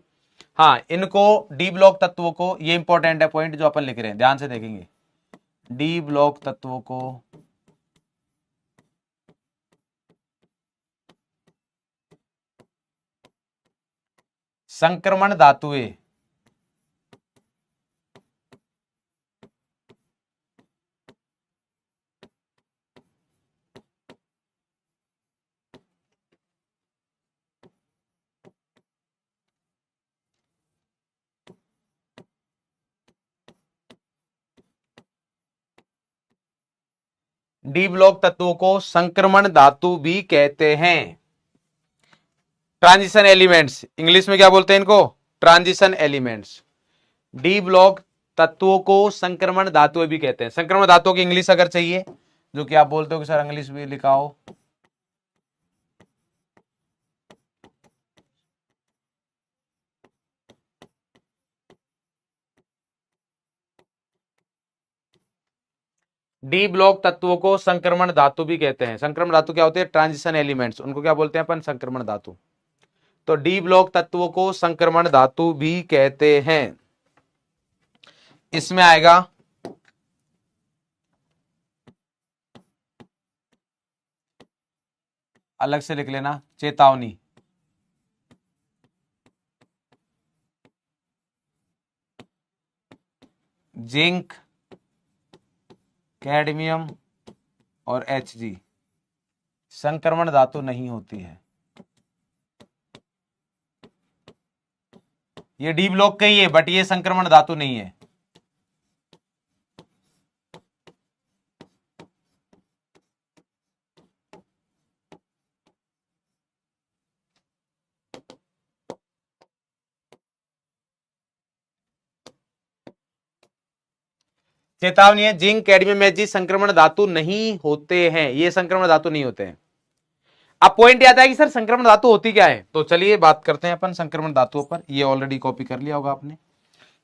हाँ, इनको डी ब्लॉक तत्वों को, ये इंपॉर्टेंट है पॉइंट जो अपन लिख रहे हैं, ध्यान से देखेंगे, डी ब्लॉक तत्वों को संक्रमण धातुएं डी ब्लॉक तत्वों को संक्रमण धातु भी कहते हैं। ट्रांजिशन एलिमेंट्स, इंग्लिश में क्या बोलते हैं इनको, ट्रांजिशन एलिमेंट्स। डी ब्लॉक तत्वों को संक्रमण धातुएं भी कहते हैं। संक्रमण धातुओं की इंग्लिश अगर चाहिए, जो कि आप बोलते हो कि सर इंग्लिश में लिखा हो, डी ब्लॉक तत्वों को संक्रमण धातु भी कहते हैं। संक्रमण धातु क्या होते हैं, ट्रांजिशन एलिमेंट्स, उनको क्या बोलते हैं अपन, संक्रमण धातु। तो डी ब्लॉक तत्वों को संक्रमण धातु भी कहते हैं। इसमें आएगा अलग से लिख लेना, चेतावनी, जिंक, कैडमियम और Hg संक्रमण धातु नहीं होती है। ये डी ब्लॉक का ही है, बट ये संक्रमण धातु नहीं है। चेतावनी है, जिंक, कैडमियम, Hg संक्रमण धातु नहीं होते हैं, ये संक्रमण धातु नहीं होते हैं। अब पॉइंट आता है कि सर संक्रमण धातु होती क्या है, तो चलिए बात करते हैं अपन संक्रमण धातुओं पर। ये ऑलरेडी कॉपी कर लिया होगा आपने,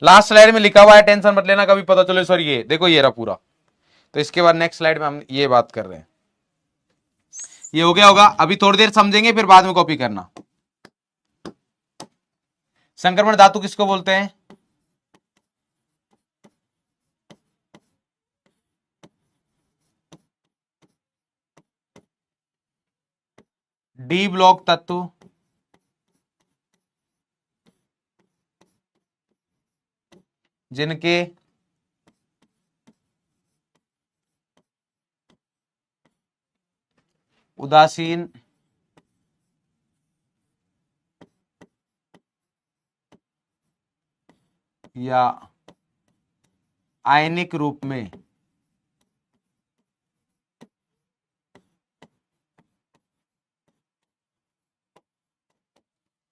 लास्ट स्लाइड में लिखा हुआ है, टेंशन मत लेना कभी पता चले सर ये देखो ये रहा पूरा। तो इसके बाद नेक्स्ट स्लाइड में हम ये बात कर रहे हैं, ये हो गया होगा, अभी थोड़ी देर समझेंगे फिर बाद में कॉपी करना। संक्रमण धातु किसको बोलते हैं, डी ब्लॉक तत्व जिनके उदासीन या आयनिक रूप में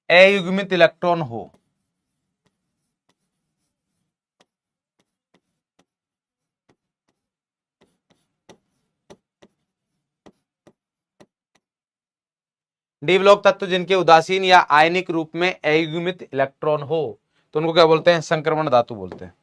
अयुग्मित इलेक्ट्रॉन हो। डी ब्लॉक तत्व जिनके उदासीन या आयनिक रूप में अयुग्मित इलेक्ट्रॉन हो तो उनको क्या बोलते हैं? संक्रमण धातु बोलते हैं।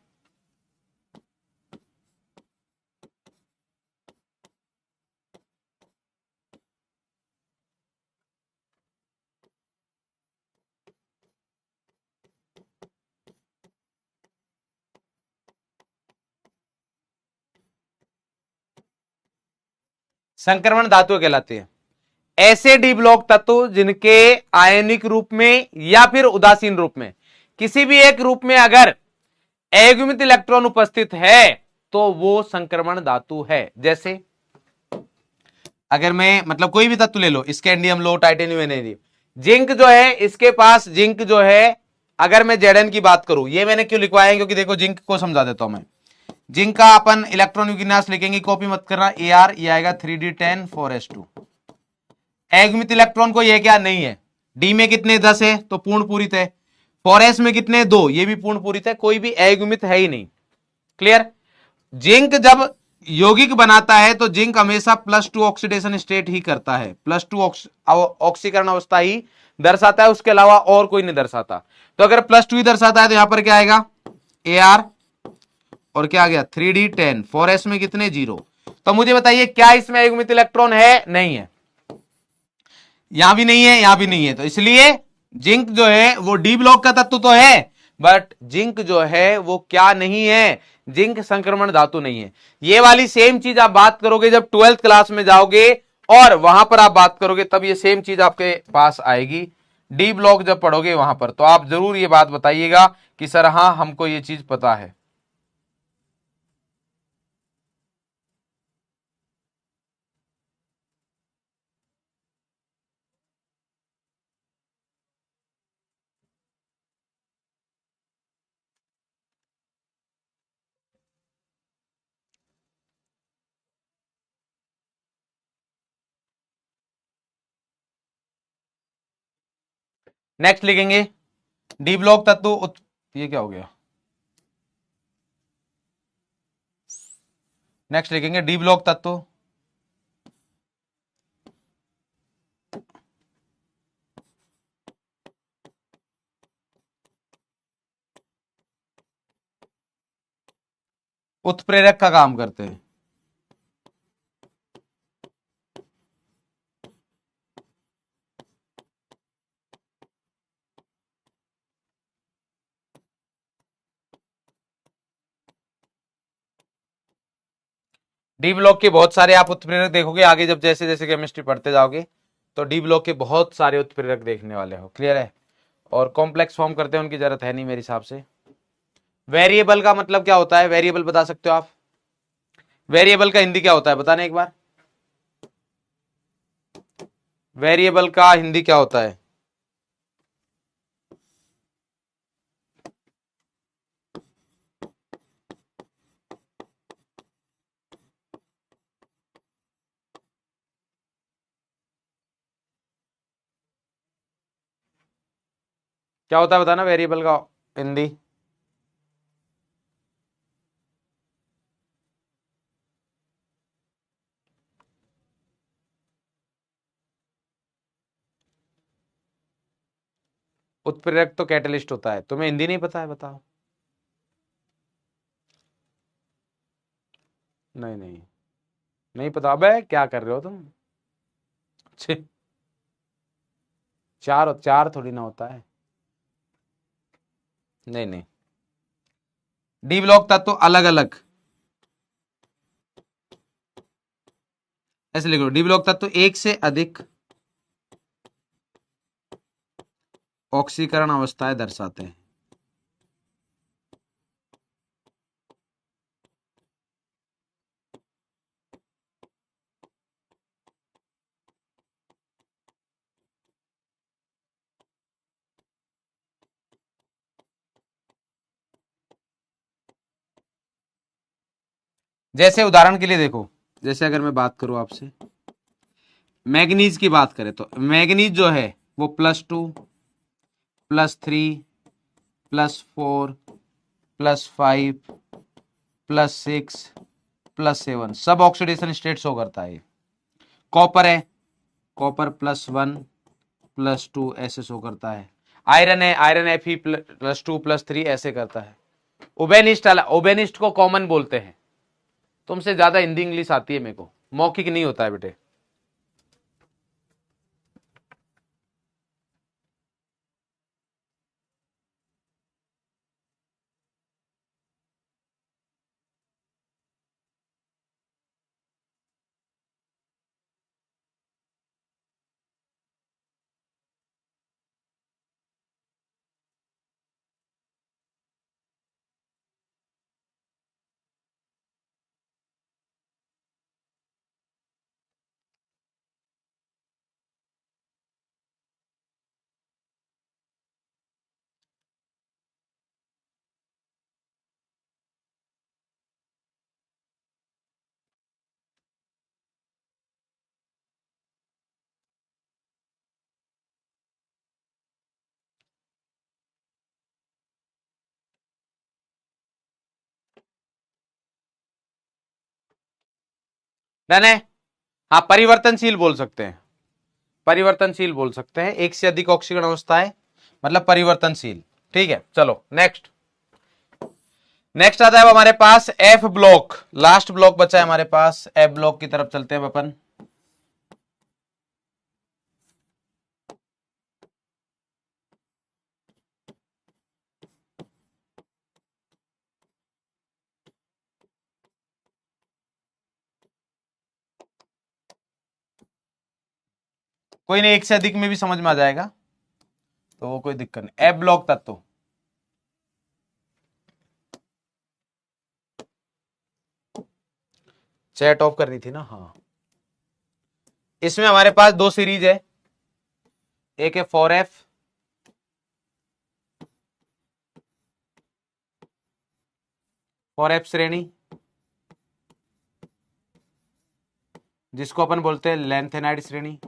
संक्रमण धातु कहलाते हैं ऐसे डी ब्लॉक तत्व जिनके आयनिक रूप में या फिर उदासीन रूप में किसी भी एक रूप में अगर अयुग्मित इलेक्ट्रॉन उपस्थित है तो वो संक्रमण धातु है। जैसे अगर मैं मतलब कोई भी तत्व ले लो, स्कैंडियम लो, टाइटेनियम, वेनेडियम, जिंक जो है, इसके पास जिंक जो है, अगर मैं Zn की बात करूं, ये मैंने क्यों लिखवाया है क्योंकि देखो जिंक को समझा देता हूं मैं। जिंक का अपन इलेक्ट्रॉन विन्यास लिखेंगे, कॉपी मत करना, Ar ये आएगा 3d10 4s2। अयुग्मित इलेक्ट्रॉन को ये क्या नहीं है, डी में कितने 10 है तो पूर्ण पूरित है, 4s में कितने 2 ये भी पूर्ण पूरित है, कोई भी अयुग्मित है ही नहीं। क्लियर? जिंक जब यौगिक बनाता है तो जिंक हमेशा +2 ऑक्सीडेशन स्टेट ही करता है, +2 ऑक्सीकरण अवस्था ही दर्शाता है, उसके अलावा और कोई नहीं दर्शाता। तो अगर +2 ही दर्शाता है तो यहां पर क्या आएगा Ar और क्या आ गया 3d10, 4s में कितने 0। तो मुझे बताइए क्या इसमें अयुग्मित इलेक्ट्रॉन है? नहीं है, यहां भी नहीं है, यहां भी नहीं है। तो इसलिए जिंक जो है वो डी ब्लॉक का तत्व तो है, बट जिंक जो है वो क्या नहीं है, जिंक संक्रमण धातु नहीं है। ये वाली सेम चीज आप बात करोगे जब 12th क्लास में जाओगे और वहां पर आप बात करोगे तब ये सेम चीज आपके पास आएगी। डी ब्लॉक जब पढ़ोगे वहां पर तो आप जरूर ये बात बताइएगा कि सर हाँ हमको ये चीज पता है। नेक्स्ट लिखेंगे डी ब्लॉक तत्व ये क्या हो गया, नेक्स्ट लिखेंगे डी ब्लॉक तत्व उत्प्रेरक का काम करते हैं। डी ब्लॉक के बहुत सारे आप उत्प्रेरक देखोगे आगे, जब जैसे जैसे केमिस्ट्री पढ़ते जाओगे तो डी ब्लॉक के बहुत सारे उत्प्रेरक देखने वाले हो। क्लियर है? और कॉम्प्लेक्स फॉर्म करते हैं उनकी जरूरत है नहीं मेरे हिसाब से। वेरिएबल का मतलब क्या होता है? वेरिएबल बता सकते हो आप? वेरिएबल का हिंदी क्या होता है बताने एक बार। वेरिएबल का हिंदी क्या होता है? क्या होता है बताना वेरिएबल का हिंदी। उत्प्रेरक तो कैटलिस्ट होता है। तुम्हें हिंदी नहीं पता है? बताओ। नहीं नहीं नहीं पता। अबे क्या कर रहे हो तुम? छी, चार चार थोड़ी ना होता है। नहीं नहीं, डी ब्लॉक तत्व अलग अलग ऐसे लिखो, डी ब्लॉक तत्व एक से अधिक ऑक्सीकरण अवस्थाएं दर्शाते हैं। जैसे उदाहरण के लिए देखो, जैसे अगर मैं बात करूं आपसे, मैग्नीज की बात करें तो मैग्नीज जो है वो +2 +3 +4 +5 +6 +7 सब ऑक्सीडेशन स्टेट शो करता है। कॉपर है, कॉपर +1 +2 ऐसे शो करता है। आयरन है, आयरन Fe +2 +3 ऐसे करता है। ओबेनिस्ट, ओबेनिस्ट को कॉमन बोलते हैं। तुमसे ज्यादा हिंदी इंग्लिश आती है मेरे को, मौखिक नहीं होता है बेटे। डन है। हाँ, परिवर्तनशील बोल सकते हैं, परिवर्तनशील बोल सकते हैं। एक से अधिक ऑक्सीकरण अवस्था है मतलब परिवर्तनशील। ठीक है, चलो नेक्स्ट। नेक्स्ट आता है हमारे पास एफ ब्लॉक। लास्ट ब्लॉक बचा है हमारे पास, एफ ब्लॉक की तरफ चलते हैं अपन। कोई नहीं, एक से अधिक में भी समझ में आ जाएगा, तो वो कोई दिक्कत नहीं। एफ ब्लॉक तत्व, चैट ऑफ करनी थी ना, हाँ। इसमें हमारे पास दो सीरीज है, एक है 4F, श्रेणी, जिसको अपन बोलते हैं लेंथेनाइड श्रेणी।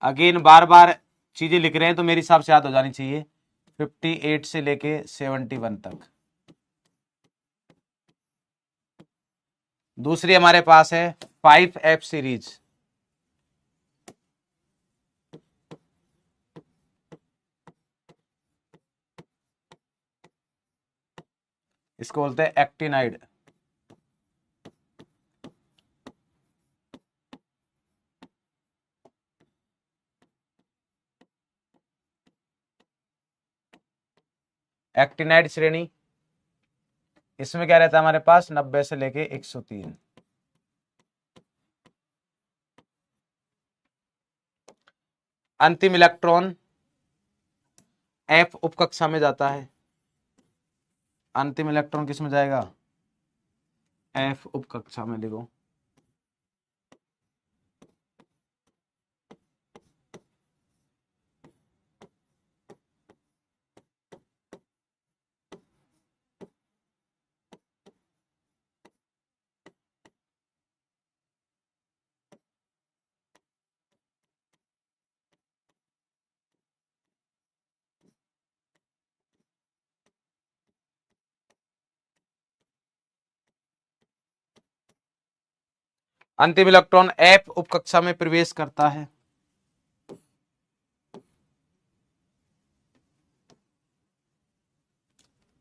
अगेन बार बार चीजें लिख रहे हैं तो मेरे हिसाब से याद हो जानी चाहिए। 58 से लेके 71 तक। दूसरी हमारे पास है 5F सीरीज। इसको बोलते हैं एक्टिनाइड। एक्टिनाइड श्रेणी, इसमें क्या रहता है हमारे पास 90 से लेके 103। अंतिम इलेक्ट्रॉन F उपकक्षा में जाता है। अंतिम इलेक्ट्रॉन किस में जाएगा? F उपकक्षा में। लिखो अंतिम इलेक्ट्रॉन F उपकक्षा में प्रवेश करता है।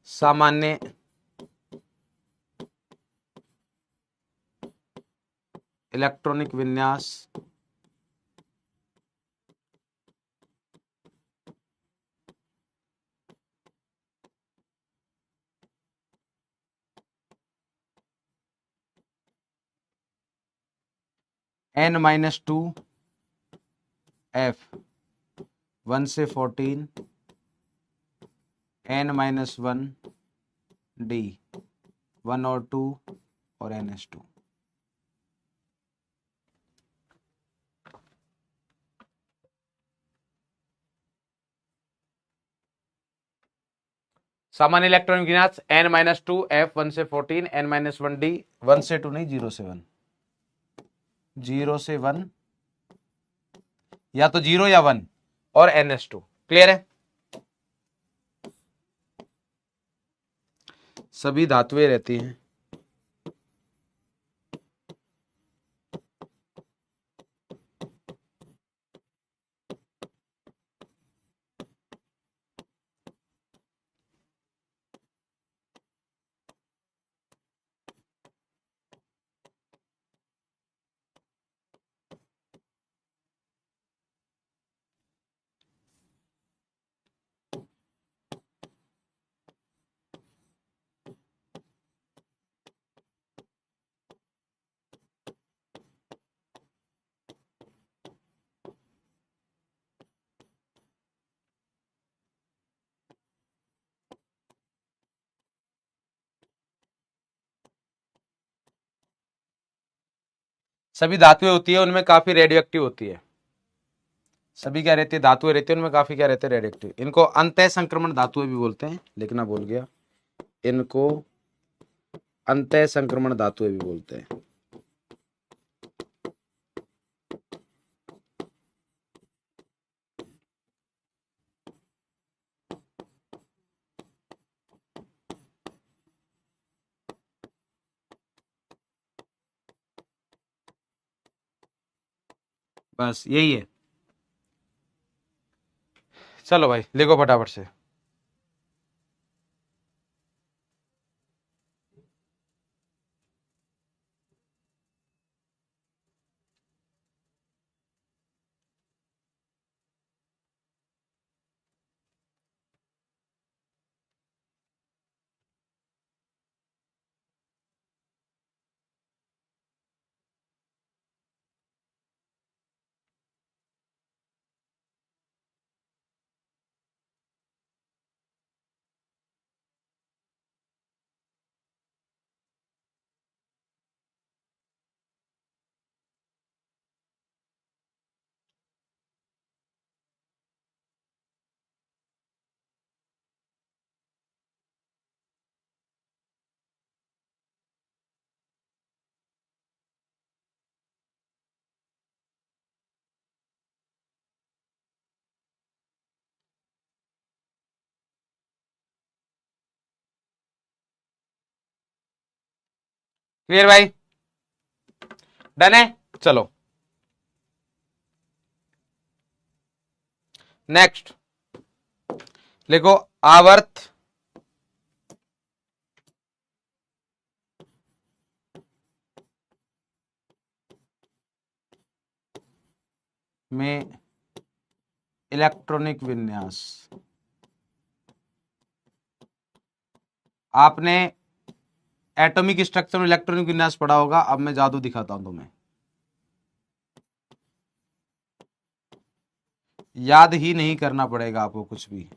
सामान्य इलेक्ट्रॉनिक विन्यास N-2 F 1 से 14, N-1 D 1 और 2 और NH2। सामान्य इलेक्ट्रॉनिक विन्यास n-2 f 1 से 14 n-1 d 1 से 2 नहीं 0 से 1, 0 से 1 या तो 0 या 1 और ns2। क्लियर है? सभी धातुएं रहती हैं। सभी धातुएं होती है, उनमें काफी रेडियो एक्टिव होती है। सभी क्या रहती है? धातुएं रहती है, उनमें काफी क्या रहते हैं? Radio active. इनको अंतः संक्रमण धातुएं भी बोलते हैं, लिखना भूल गया। इनको अंतः संक्रमण धातुएं भी बोलते हैं। बस यही है। चलो भाई लिखो फटाफट से। क्लियर भाई? डन है? चलो नेक्स्ट लिखो आवर्त में इलेक्ट्रॉनिक विन्यास। आपने एटॉमिक स्ट्रक्चर में इलेक्ट्रॉनिक विन्यास पढ़ा होगा। अब मैं जादू दिखाता हूं तुम्हें। याद ही नहीं करना पड़ेगा आपको कुछ भी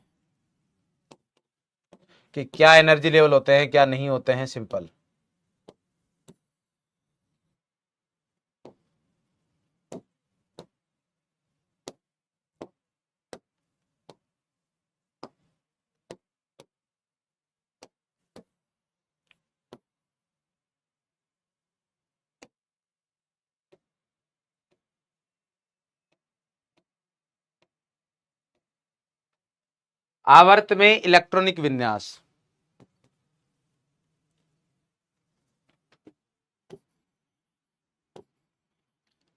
कि क्या एनर्जी लेवल होते हैं क्या नहीं होते हैं। सिंपल। आवर्त में इलेक्ट्रॉनिक विन्यास।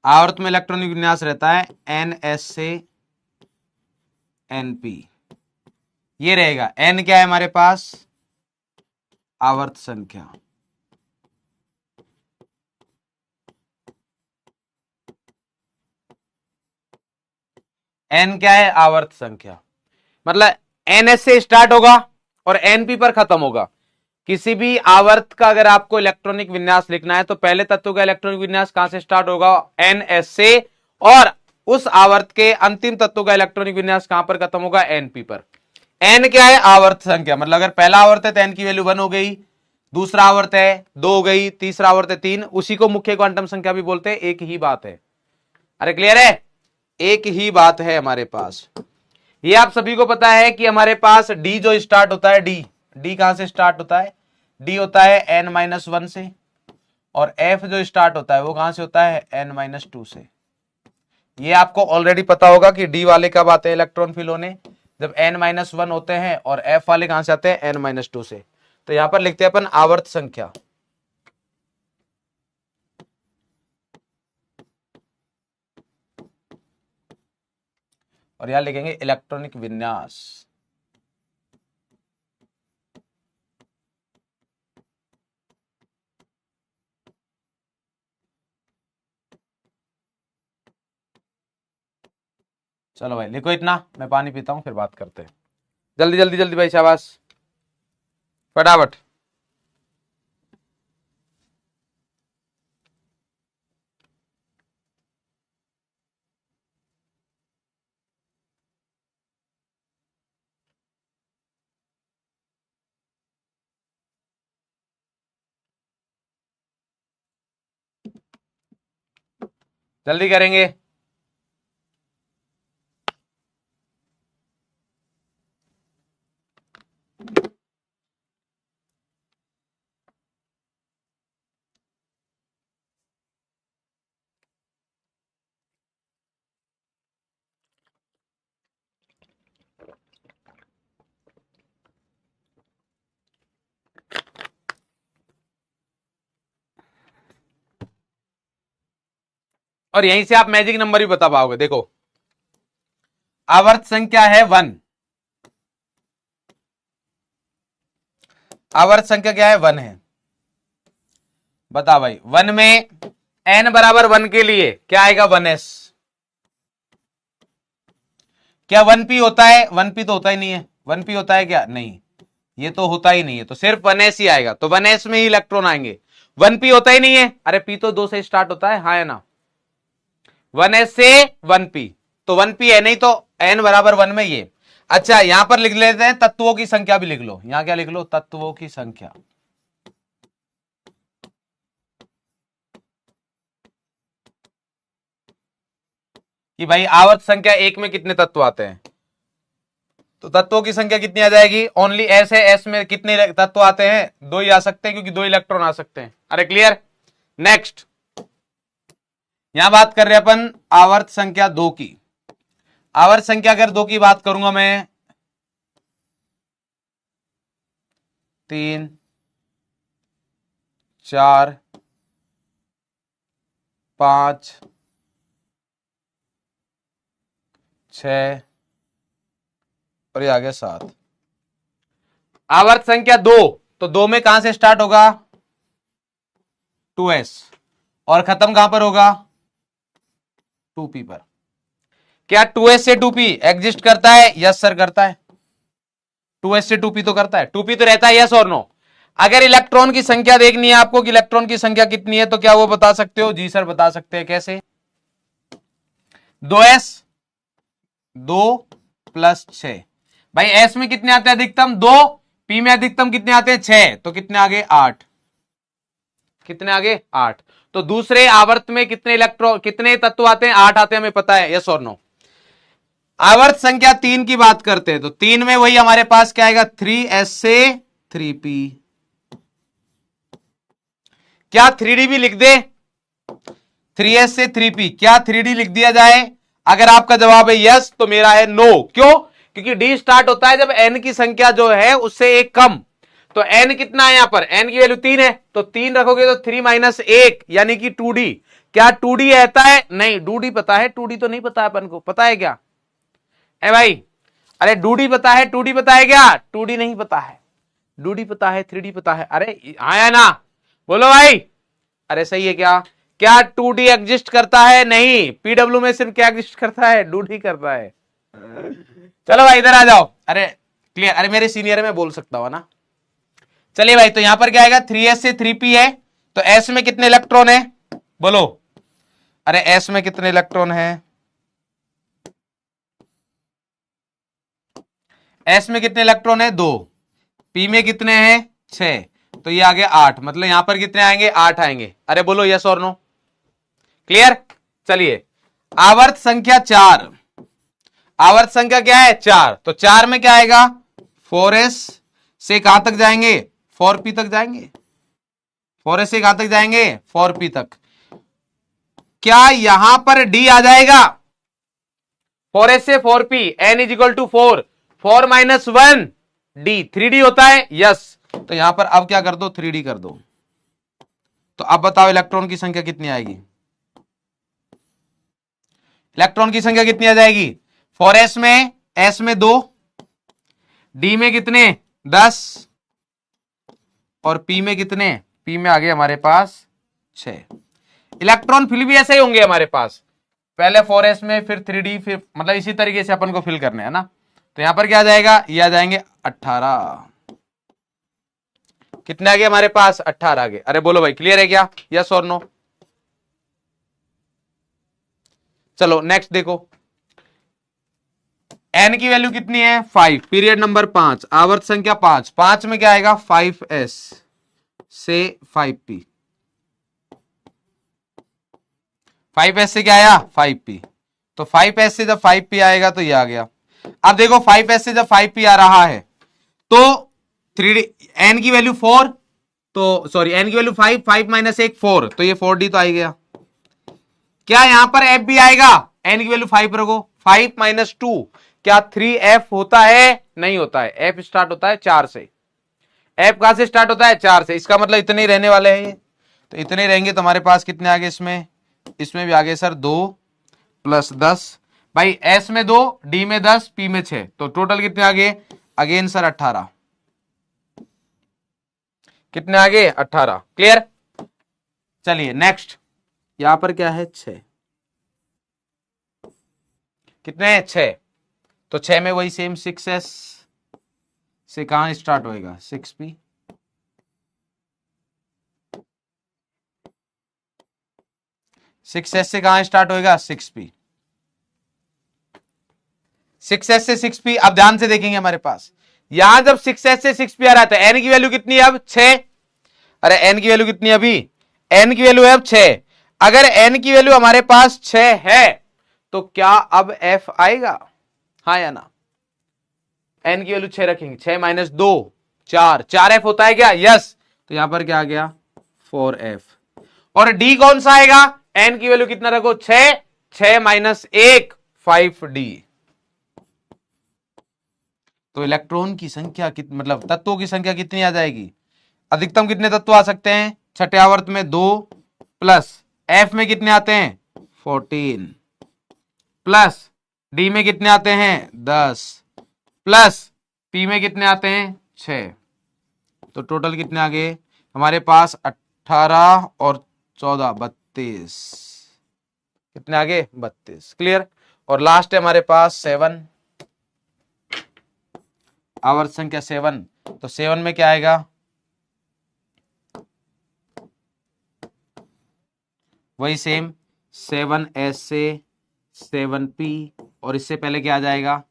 आवर्त में इलेक्ट्रॉनिक विन्यास रहता है NS से NP। ये रहेगा। N क्या है हमारे पास? आवर्त संख्या। N क्या है? आवर्त संख्या। मतलब NS से स्टार्ट होगा और NP पर खत्म होगा। किसी भी आवर्त का अगर आपको इलेक्ट्रॉनिक विन्यास लिखना है तो पहले तत्व का इलेक्ट्रॉनिक विन्यास कहां से स्टार्ट होगा? NS से। और उस आवर्त के अंतिम तत्व का इलेक्ट्रॉनिक विन्यास कहां पर खत्म होगा? NP पर। N क्या है? आवर्त संख्या। मतलब अगर पहला आवर्त है तो N की वैल्यू 1 हो गई, दूसरा आवर्त है 2 हो गई, तीसरा आवर्त है 3। उसी को मुख्य क्वांटम संख्या भी बोलते हैं। एक ही बात है। अरे क्लियर है? एक ही बात है हमारे पास। ये आप सभी को पता है कि हमारे पास D जो स्टार्ट होता है, D डी कहां से स्टार्ट होता है? डी होता है n-1 से, और एफ जो स्टार्ट होता है वो कहां से होता है? n-2 से। ये आपको ऑलरेडी पता होगा कि डी वाले कब आते हैं इलेक्ट्रॉन फिल होने? जब n-1 होते हैं, और एफ वाले कहां से आते हैं? n-2 से। तो यहां पर लिखते हैं अपन आवर्त संख्या, और यहां लिखेंगे इलेक्ट्रॉनिक विन्यास। चलो भाई लिखो इतना, मैं पानी पीता हूं फिर बात करते हैं। जल्दी जल्दी जल्दी भाई, शाबाश, फटाफट। जल्दी करेंगे। और यहीं से आप मैजिक नंबर भी बता पाओगे। देखो आवर्त संख्या है 1, आवर्त संख्या क्या है? 1 है। बता भाई 1 में n बराबर 1 के लिए क्या आएगा? 1s। क्या 1p होता है? 1p तो होता ही नहीं है। 1p होता है क्या? नहीं, ये तो होता ही नहीं है, तो सिर्फ 1s ही आएगा। तो 1s में ही इलेक्ट्रॉन आएंगे। 1p होता ही नहीं है। अरे p तो 2 से स्टार्ट होता है, हाँ है ना? 1s से 1p, तो 1p है नहीं, तो n बराबर 1 में ये। अच्छा यहां पर लिख लेते हैं तत्वों की संख्या भी लिख लो। यहां क्या लिख लो? तत्वों की संख्या। कि भाई आवर्त संख्या 1 में कितने तत्व आते हैं? तो तत्वों की संख्या कितनी आ जाएगी? ओनली एस है, एस में कितने तत्व आते हैं? 2 ही आ सकते हैं, क्योंकि 2 इलेक्ट्रॉन आ सकते हैं। अरे क्लियर? नेक्स्ट, यहां बात कर रहे हैं अपन आवर्त संख्या 2 की। आवर्त संख्या अगर 2 की बात करूंगा मैं, 3, 4, 5, 6 और ये आ गया 7। आवर्त संख्या 2, तो 2 में कहां से स्टार्ट होगा? 2s, और खत्म कहां पर होगा? 2p पर। क्या 2s से 2p एग्जिस्ट करता है? यस सर करता है। 2s से 2p तो करता है, 2p तो रहता है, यस और नो। अगर इलेक्ट्रॉन की संख्या देखनी है आपको कि इलेक्ट्रॉन की संख्या कितनी है, तो क्या वो बता सकते हो? जी सर बता सकते हैं। कैसे? 2s, 2 plus 6। भाई s में कितने आते हैं अधिकतम? 2, p में अधिकतम कितने आते हैं? 6, तो कितने आगे? 8। कितने आगे? 8। तो दूसरे आवर्त में कितने इलेक्ट्रॉन, कितने तत्व आते हैं? 8 आते हैं, हमें पता है, यस और नो। आवर्त संख्या 3 की बात करते हैं, तो 3 में वही हमारे पास क्या आएगा? 3s से 3p। क्या 3d भी लिख दे? 3s से 3p, क्या 3d लिख दिया जाए? अगर आपका जवाब है यस, तो मेरा है नो। क्यों? क्योंकि d स्टार्ट होता है जब n की संख्या जो है उससे एक कम। तो n कितना है? यहां पर n की वैल्यू 3 है, तो 3 रखोगे तो 3 माइनस 1 यानी कि 2d। क्या 2d रहता है? नहीं, 2d पता है, 2d तो नहीं पता है अपन को। पता है क्या ए भाई? अरे 2d पता है, 2d पता है क्या? 2d नहीं पता है, 2d पता है, 3d पता है। अरे आया ना? बोलो भाई। अरे सही है क्या? क्या 2d एग्जिस्ट करता है? नहीं, पीडब्ल्यू में सिर्फ क्या एग्जिस्ट करता है? 2d करता है। चलो भाई इधर आ जाओ। अरे क्लियर? अरे मेरे सीनियर में बोल सकता हूं ना। चलिए भाई, तो यहां पर क्या आएगा? 3s से 3p है, तो s में कितने इलेक्ट्रॉन है? बोलो। अरे s में कितने इलेक्ट्रॉन है? s में कितने इलेक्ट्रॉन है? 2। p में कितने हैं? 6, तो ये आ गया 8। मतलब यहां पर कितने आएंगे? 8 आएंगे। अरे बोलो यस और नो। क्लियर? चलिए आवर्त संख्या 4। आवर्त संख्या क्या है? 4, तो 4 में क्या आएगा? 4s से कहां तक जाएंगे, 4p तक जाएंगे। 4s से कहां तक जाएंगे, 4p तक। क्या यहां पर d आ जाएगा, 4s से 4p, n is equal to 4, 4 minus 1 d, 3d होता है, यस। तो यहां पर अब क्या कर दो, 3d कर दो। तो अब बताओ इलेक्ट्रॉन की संख्या कितनी आएगी, इलेक्ट्रॉन की संख्या कितनी आ जाएगी, 4s में, s में 2, d में कितने 10, और p में कितने, p में आ गए हमारे पास 6। इलेक्ट्रॉन फिल भी ऐसे ही होंगे हमारे पास, पहले 4s में, फिर 3d, फिर मतलब इसी तरीके से अपन को फिल करने हैं ना। तो यहां पर क्या आ जाएगा, ये आ जाएंगे 18। कितने आ गए हमारे पास, 18 आ गए। अरे बोलो भाई क्लियर है क्या, यस और नो। चलो नेक्स्ट देखो, n की वैल्यू कितनी है 5, पीरियड नंबर 5, आवर्त संख्या 5, 5 में क्या आएगा 5s से 5p, 5s से क्या आया 5p। तो 5s से जब 5p आएगा तो ये आ गया। अब देखो 5s से जब 5p आ रहा है तो 3d, n की वैल्यू 4, तो सॉरी n की वैल्यू 5, 5 माइनस 1 4, तो ये 4d तो आ ही गया। क्या यहां पर f भी आएगा, n की वैल्यू 5 रखो, 5 माइनस 2, क्या 3f होता है, नहीं होता है, f स्टार्ट होता है 4 से। f कहां से स्टार्ट होता है, 4 से, इसका मतलब इतने ही रहने वाले हैं ये। तो इतने ही रहेंगे, तो हमारे पास कितने आगे इसमें, इसमें भी आगे सर 2 प्लस 10, भाई s में 2, d में 10, p में 6, तो टोटल कितने आगे, अगेन सर 18। कितने आगे 18, क्लियर। चलिए नेक्स्ट, यहां पर क्या है 6, कितने हैं 6, तो 6 में वही सेम 6s से कहां स्टार्ट होएगा 6p, 6s से कहां स्टार्ट होएगा 6p, 6s से 6p। अब ध्यान से देखेंगे हमारे पास, यहां जब 6s से 6p आ रहा था, n की वैल्यू कितनी है अब 6, अरे n की वैल्यू कितनी है अभी, n की वैल्यू है अब 6। अगर n की वैल्यू हमारे पास 6 है तो क्या अब f आएगा, हाँ या ना, n की वैल्यू 6 रखेंगे, 6 माइनस 2 4, 4f होता है क्या, यस। तो यहां पर क्या आ गया 4f। और d कौन सा आएगा, n की वैल्यू कितना रखो 6, 6 माइनस 1 5d। तो इलेक्ट्रॉन की संख्या मतलब तत्वों की संख्या कितनी आ जाएगी, अधिकतम कितने तत्व आ सकते हैं, छठे आवर्त में 2, प्लस f में कितने आते हैं 14, प्लस d में कितने आते हैं 10, प्लस p में कितने आते हैं 6। तो टोटल कितने आ गए हमारे पास 18 और 14 32, कितने आ गए 32, क्लियर। और लास्ट है हमारे पास 7, आवर्त संख्या 7, तो 7 में क्या आएगा, वही सेम 7s से 7p, और इससे पहले क्या आ जाएगा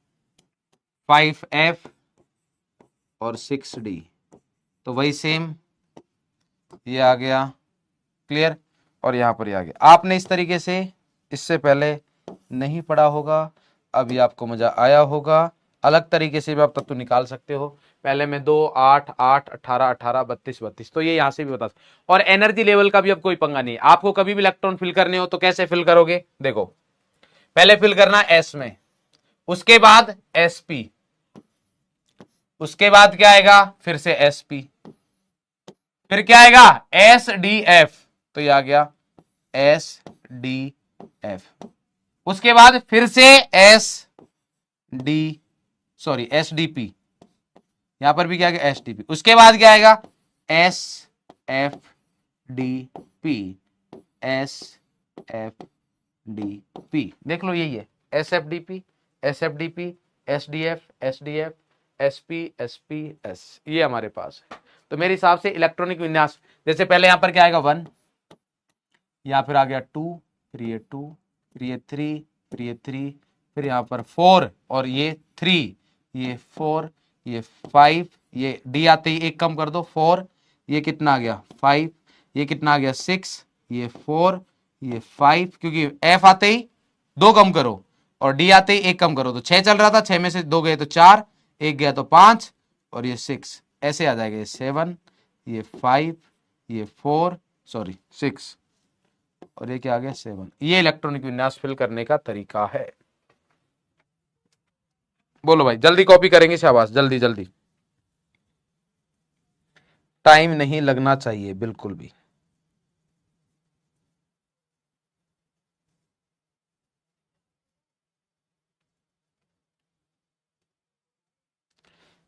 5f और 6d, तो वही सेम ये आ गया, क्लियर। और यहां पर ये आ गया। आपने इस तरीके से इससे पहले नहीं पढ़ा होगा, अभी आपको मजा आया होगा। अलग तरीके से भी आप तत्व निकाल सकते हो, पहले में 2 8 8 18 18 32 32, तो ये यहां से भी बता सकते। और एनर्जी लेवल का भी अब कोई पंगा नहीं है, आपको कभी भी इलेक्ट्रॉन फिल करने हो तो कैसे फिल करोगे, देखो पहले फिल करना s में, उसके बाद sp, उसके बाद क्या आएगा फिर से sp, फिर क्या आएगा sdf, तो ये आ गया sdf, उसके बाद फिर से sdp, यहां पर भी क्या आएगा sdp, उसके बाद क्या आएगा sfdp, sfdp, देख लो यही है sfdp, sfdp, sdf, sdf, sp, sp, s, ये हमारे पास है। तो मेरे हिसाब से इलेक्ट्रॉनिक विन्यास, जैसे पहले यहां पर क्या आएगा 1, यहां फिर आ गया 2, फिर ये 2, फिर ये 3, फिर ये 3, फिर यहां पर 4, और ये 3, ये 4, ये 5, ये डी आते ही एक कम कर दो 4, ये कितना आ गया 5, ये कितना आ गया 6, ये 4, ये 5, क्योंकि एफ आते ही 2 कम करो और डी आते ही एक कम करो, तो 6 चल रहा था, 6 में से 2 गए तो 4, एक गया तो 5, और ये 6, ऐसे आ जाएगा, ये 7, ये 5, ये 4, सॉरी 6, और ये क्या आ गया 7। ये इलेक्ट्रॉनिक विन्यास फिल करने का तरीका है। बोलो भाई, जल्दी कॉपी करेंगे, शाबाश, जल्दी जल्दी। टाइम नहीं लगना चाहिए बिल्कुल भी।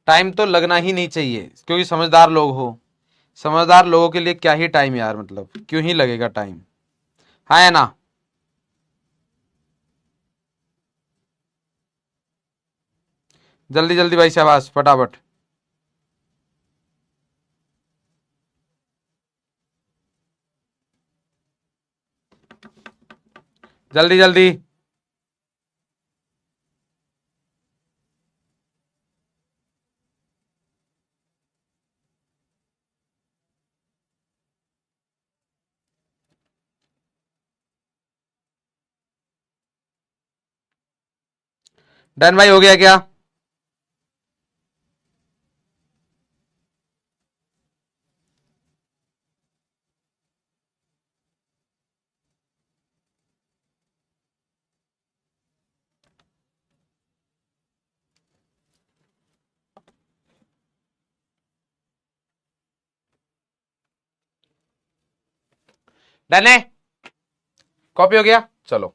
टाइम तो लगना ही नहीं चाहिए, क्योंकि समझदार लोग हो। समझदार लोगों के लिए क्या ही टाइम यार, मतलब क्यों ही लगेगा टाइम। हाँ है ना। जल्दी जल्दी भाई, शाबाश, फटाफट। जल्दी जल्दी। डन भाई, हो गया क्या? डन है, कॉपी हो गया, चलो।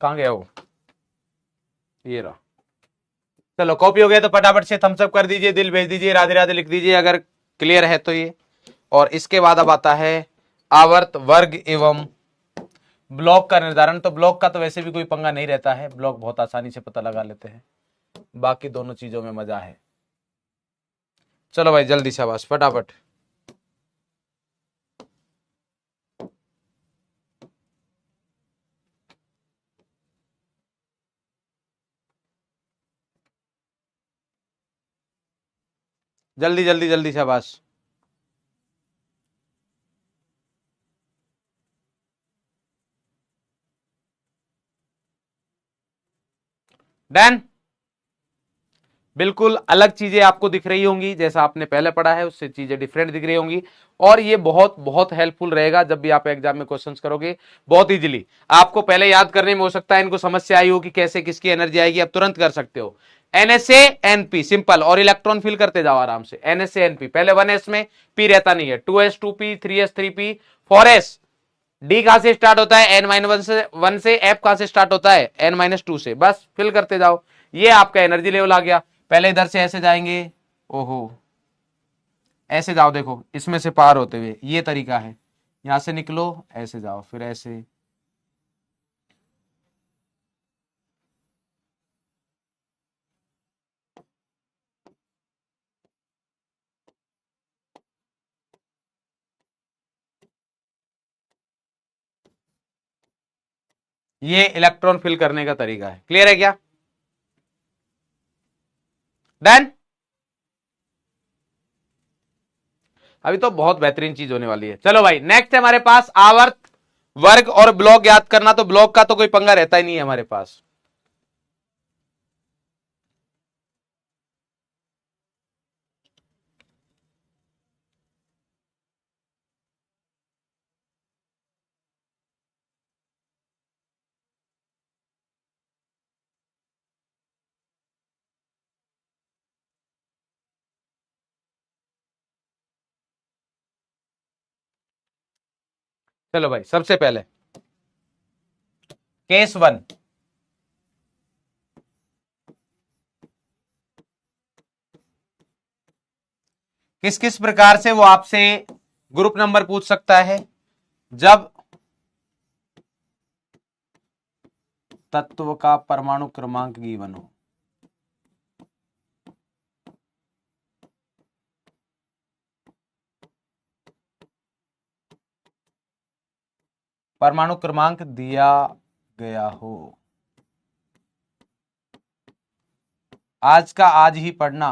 कहाँ गया वो? ये रहा। चलो कॉपी हो गया तो फटाफट से थम्स अप कर दीजिए, दिल भेज दीजिए, राधे राधे लिख दीजिए अगर क्लियर है तो ये। और इसके बाद अब आता है आवर्त वर्ग एवं ब्लॉक का निर्धारण। तो ब्लॉक का तो वैसे भी कोई पंगा नहीं रहता है, ब्लॉक बहुत आसानी से पता लगा लेते हैं, बाकी दोनों चीजों में मजा है। चलो भाई जल्दी, शाबाश, फटाफट। जल्दी जल्दी जल्दी, शाबाश। डन। बिल्कुल अलग चीजें आपको दिख रही होंगी, जैसा आपने पहले पढ़ा है उससे चीजें डिफरेंट दिख रही होंगी। और ये बहुत बहुत हेल्पफुल रहेगा जब भी आप एग्जाम में क्वेश्चंस करोगे, बहुत इजीली। आपको पहले याद करने में हो सकता है इनको समस्या आई हो कि कैसे किसकी एनर्जी आएगी, अब तुरंत कर सकते हो। एनएसए एनपी सिंपल, और इलेक्ट्रॉन फिल करते जाओ आराम से। एनएसए एनपी, पहले 1s में पी रहता नहीं है, 2s 2p 3s 3p 4s। D कहां से स्टार्ट होता है? एन माइनस वन से। एफ कहां से स्टार्ट होता है? एन माइनस टू से। बस फिल करते जाओ, ये आपका एनर्जी लेवल आ गया। पहले इधर से ऐसे जाएंगे, ओहो, ऐसे जाओ, देखो इसमें से पार होते हुए, ये तरीका है। यहां से निकलो, ऐसे जाओ, फिर ऐसे। ये इलेक्ट्रॉन फिल करने का तरीका है। क्लियर है क्या? डन। अभी तो बहुत बेहतरीन चीज होने वाली है। चलो भाई, नेक्स्ट है हमारे पास आवर्त वर्ग और ब्लॉक याद करना। तो ब्लॉक का तो कोई पंगा रहता ही नहीं है हमारे पास। चलो भाई, सबसे पहले केस वन। किस किस प्रकार से वो आपसे ग्रुप नंबर पूछ सकता है? जब तत्व का परमाणु क्रमांक गिवन हो। परमाणु क्रमांक दिया गया हो। आज का आज ही पढ़ना।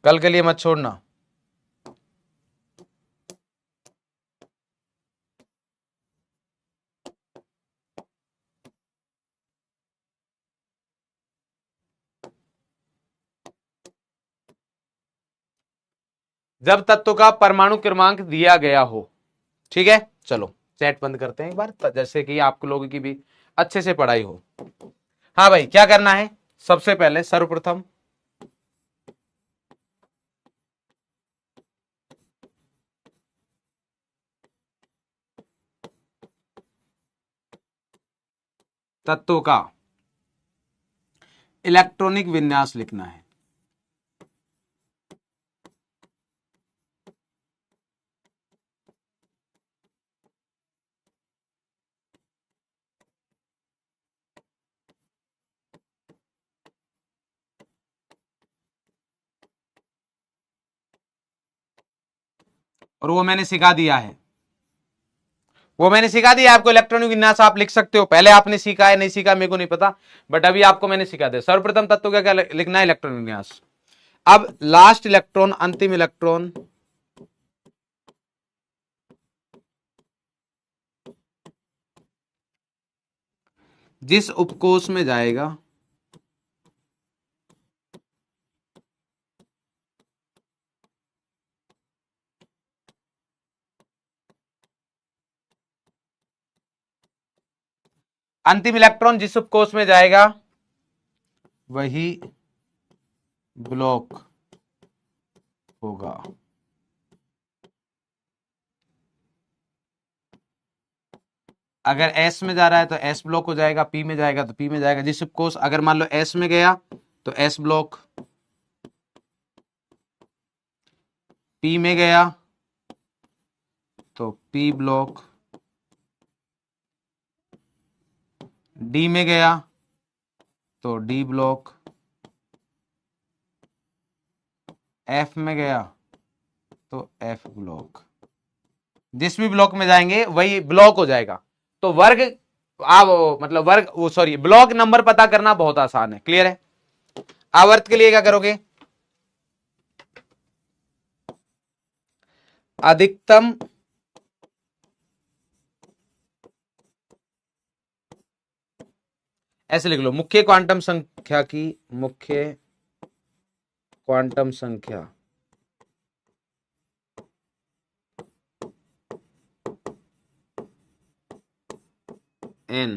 कल के लिए मत छोड़ना। जब तत्व का परमाणु क्रमांक दिया गया हो। ठीक है, चलो चैट बंद करते हैं एक बार, जैसे कि आप लोगों की भी अच्छे से पढ़ाई हो। हाँ भाई, क्या करना है? सबसे पहले सर्वप्रथम तत्वों का इलेक्ट्रॉनिक विन्यास लिखना है। और वो मैंने सिखा दिया है, वो मैंने सिखा दिया आपको। इलेक्ट्रॉनिक विन्यास आप लिख सकते हो, पहले आपने सीखा है नहीं सीखा मेरे को नहीं पता, बट अभी आपको मैंने सिखा दिया। सर्वप्रथम तत्व का क्या लिखना है? इलेक्ट्रॉनिक विन्यास। अब लास्ट इलेक्ट्रॉन, अंतिम इलेक्ट्रॉन जिस उपकोष में जाएगा अंतिम इलेक्ट्रॉन जिस उपकोष में जाएगा वही ब्लॉक होगा। अगर एस में जा रहा है तो एस ब्लॉक हो जाएगा, पी में जाएगा तो पी में जाएगा। जिस उपकोष अगर मान लो एस में गया तो एस ब्लॉक, पी में गया तो पी ब्लॉक, डी में गया तो डी ब्लॉक, एफ में गया तो एफ ब्लॉक। जिस भी ब्लॉक में जाएंगे वही ब्लॉक हो जाएगा। तो वर्ग आप मतलब वर्ग वो सॉरी ब्लॉक नंबर पता करना बहुत आसान है। क्लियर है? आवर्त के लिए क्या करोगे? अधिकतम ऐसे लिख लो, मुख्य क्वांटम संख्या की, मुख्य क्वांटम संख्या n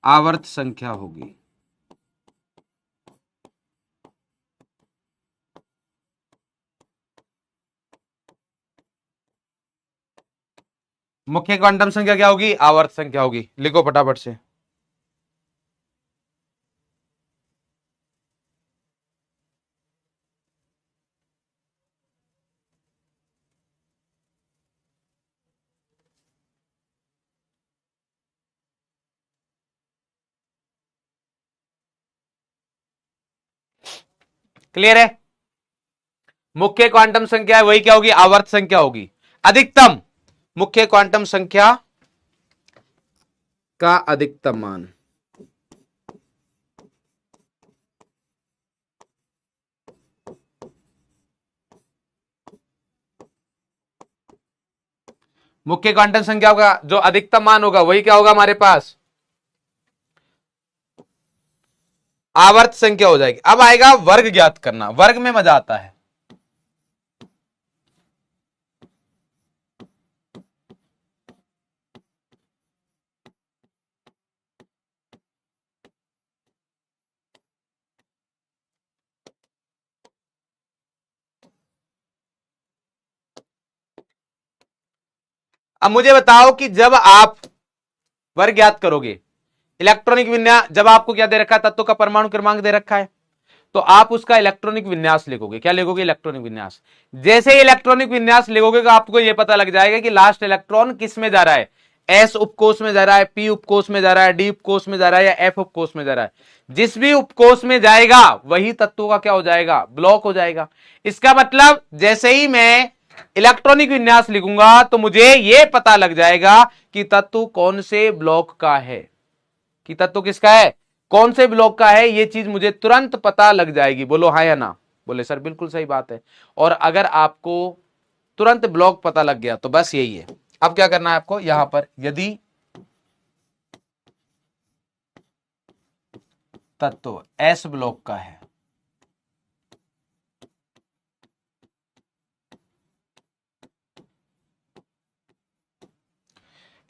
आवर्त संख्या होगी। मुख्य क्वांटम संख्या क्या होगी? आवर्त संख्या होगी। लिखो फटाफट से। क्लियर है? मुख्य क्वांटम संख्या है वही क्या होगी? आवर्त संख्या होगी। अधिकतम मुख्य क्वांटम संख्या का अधिकतम मान मुख्य क्वांटम संख्या का जो अधिकतम मान होगा वही क्या होगा हमारे पास? आवर्त संख्या हो जाएगी। अब आएगा वर्ग ज्ञात करना। वर्ग में मजा आता है। अब मुझे बताओ कि जब आप वर्ग ज्ञात करोगे, इलेक्ट्रॉनिक विन्यास, जब आपको क्या दे रखा है? तत्व का परमाणु क्रमांक दे रखा है, तो आप उसका इलेक्ट्रॉनिक विन्यास लिखोगे। क्या लिखोगे? इलेक्ट्रॉनिक विन्यास। जैसे ही इलेक्ट्रॉनिक विन्यास लिखोगे तो आपको यह पता लग जाएगा कि लास्ट इलेक्ट्रॉन किस में जा रहा है। एस उपकोष में जा रहा है, पी उपकोष में जा रहा है, डी उपकोष में जा रहा है या एफ उपकोष में जा रहा है। जिस भी उपकोष में जाएगा वही तत्वों का क्या हो जाएगा? ब्लॉक हो जाएगा। इसका मतलब जैसे ही मैं इलेक्ट्रॉनिक विन्यास लिखूंगा तो मुझे यह पता लग जाएगा कि तत्व कौन से ब्लॉक का है, कि तत्व किसका है, कौन से ब्लॉक का है। यह चीज मुझे तुरंत पता लग जाएगी। बोलो हाँ या ना? बोले सर बिल्कुल सही बात है। और अगर आपको तुरंत ब्लॉक पता लग गया तो बस यही है। अब क्या करना है आपको? यहां पर यदि तत्व एस ब्लॉक का है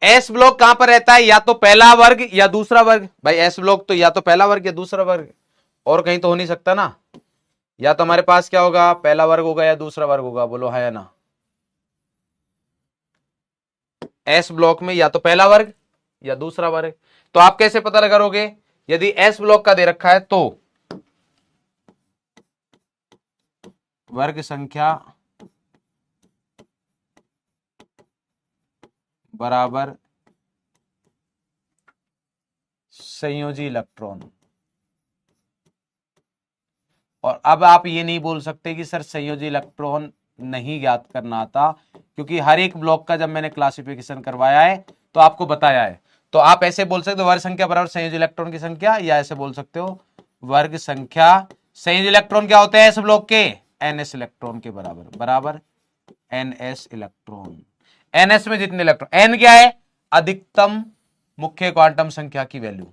एस ब्लॉक कहां पर रहता है, या तो पहला वर्ग या दूसरा वर्ग। भाई एस ब्लॉक तो या तो पहला वर्ग या दूसरा वर्ग, और कहीं तो हो नहीं सकता ना। या तो हमारे पास क्या होगा, पहला वर्ग होगा या दूसरा वर्ग होगा, बोलो हाँ या ना। एस ब्लॉक में या तो पहला वर्ग या दूसरा वर्ग। तो आप कैसे पता करोगे, यदि एस ब्लॉक का दे रखा है तो वर्ग संख्या बराबर संयोजी इलेक्ट्रॉन। और अब आप ये नहीं बोल सकते कि सर संयोजी इलेक्ट्रॉन नहीं ज्ञात करना आता, क्योंकि हर एक ब्लॉक का जब मैंने क्लासिफिकेशन करवाया है तो आपको बताया है। तो आप ऐसे बोल सकते हो वर्ग संख्या बराबर संयोजी इलेक्ट्रॉन की संख्या, या ऐसे बोल सकते हो वर्ग संख्या संयोजी इलेक्ट्रॉन क्या होते हैं इस ब्लॉक के, एनएस इलेक्ट्रॉन के बराबर, बराबर एनएस इलेक्ट्रॉन। एनएस में जितने इलेक्ट्रॉन, एन क्या है, अधिकतम मुख्य क्वांटम संख्या की वैल्यू।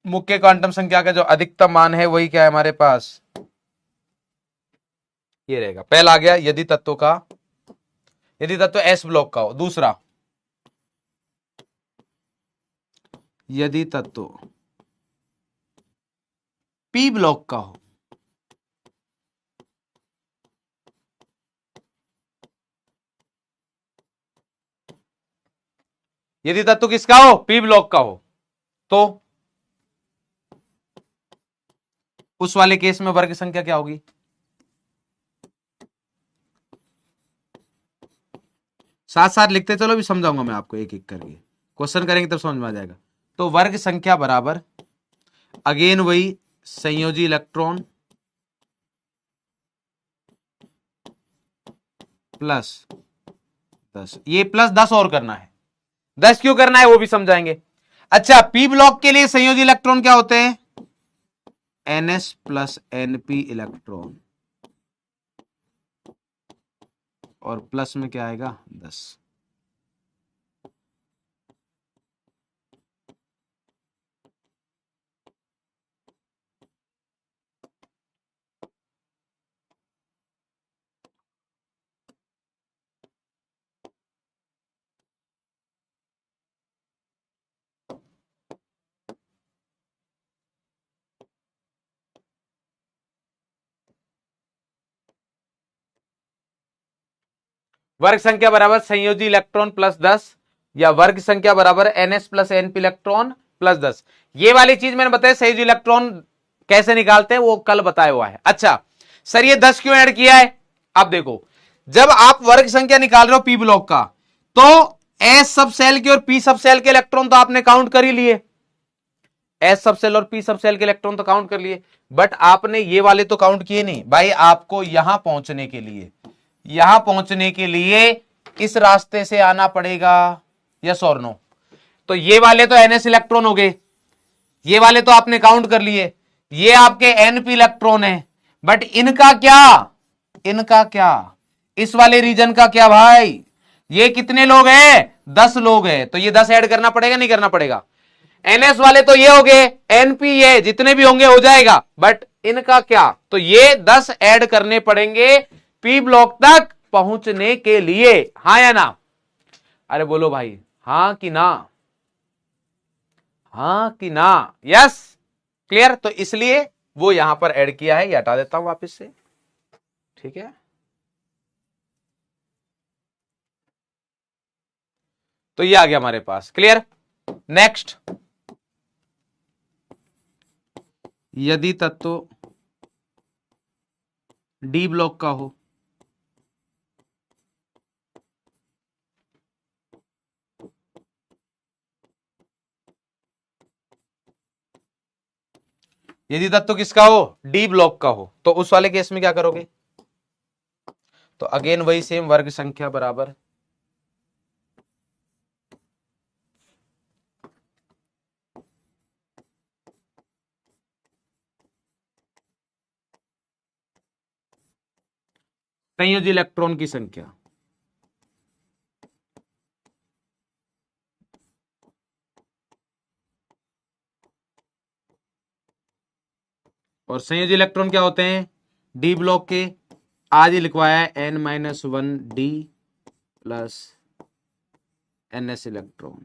मुख्य क्वांटम संख्या का जो अधिकतम मान है वही क्या है हमारे पास, ये रहेगा। पहला आ गया यदि तत्व का, यदि तत्व एस ब्लॉक का हो। दूसरा यदि तत्व पी ब्लॉक का हो। यदि तत्व किसका हो, पी ब्लॉक का हो, तो उस वाले केस में वर्ग संख्या क्या होगी, साथ साथ लिखते चलो, भी समझाऊंगा मैं आपको एक एक करके, क्वेश्चन करेंगे तब समझ में आ जाएगा। तो वर्ग संख्या बराबर अगेन वही संयोजी इलेक्ट्रॉन प्लस 10। ये प्लस 10 और करना है, 10 क्यों करना है वो भी समझाएंगे। अच्छा, पी ब्लॉक के लिए संयोजी इलेक्ट्रॉन क्या होते हैं, एनएस प्लस एनपी इलेक्ट्रॉन, और प्लस में क्या आएगा 10। वर्ग संख्या बराबर संयोजी इलेक्ट्रॉन प्लस 10, या वर्ग संख्या बराबर NS plus NP electron plus 10। ये वाली चीज मैंने बताया संयोजी इलेक्ट्रॉन कैसे निकालते हैं वो कल बताया हुआ है। अच्छा सर ये 10 क्यों ऐड किया है, अब देखो जब आप वर्ग संख्या निकाल रहे हो पी ब्लॉक का, तो एस सब सेल के और पी सब सेल के इलेक्ट्रॉन तो आपने काउंट कर ही लिए, एस सब सेल और पी सब सेल के इलेक्ट्रॉन तो काउंट कर लिए, बट आपने ये वाले तो काउंट किए नहीं। भाई आपको यहां पहुंचने के लिए, यहां पहुंचने के लिए इस रास्ते से आना पड़ेगा, यस और नो। तो ये वाले तो एनएस इलेक्ट्रॉन हो गए, ये वाले तो आपने काउंट कर लिए, ये आपके एनपी इलेक्ट्रॉन है, बट इनका क्या, इनका क्या, इस वाले रीजन का क्या भाई, ये कितने लोग हैं 10 लोग हैं, तो ये 10 ऐड करना पड़ेगा नहीं करना पड़ेगा। एनएस वाले तो ये हो गए, एनपी ये जितने भी होंगे हो जाएगा, बट इनका क्या, तो ये 10 ऐड करने पड़ेंगे पी ब्लॉक तक पहुंचने के लिए, हां या ना। अरे बोलो भाई हां कि ना, हां कि ना, यस क्लियर। तो इसलिए वो यहां पर ऐड किया है, ये हटा देता हूं वापस से, ठीक है। तो ये आ गया हमारे पास, क्लियर। नेक्स्ट, यदि तत्व डी ब्लॉक का हो, यदि तत्व किसका हो, डी ब्लॉक का हो, तो उस वाले केस में क्या करोगे, तो अगेन वही सेम वर्ग संख्या बराबर संयोजी इलेक्ट्रॉन की संख्या, और संयोजी इलेक्ट्रॉन क्या होते हैं डी ब्लॉक के, आज ही लिखवाया है n-1 d plus NS electron.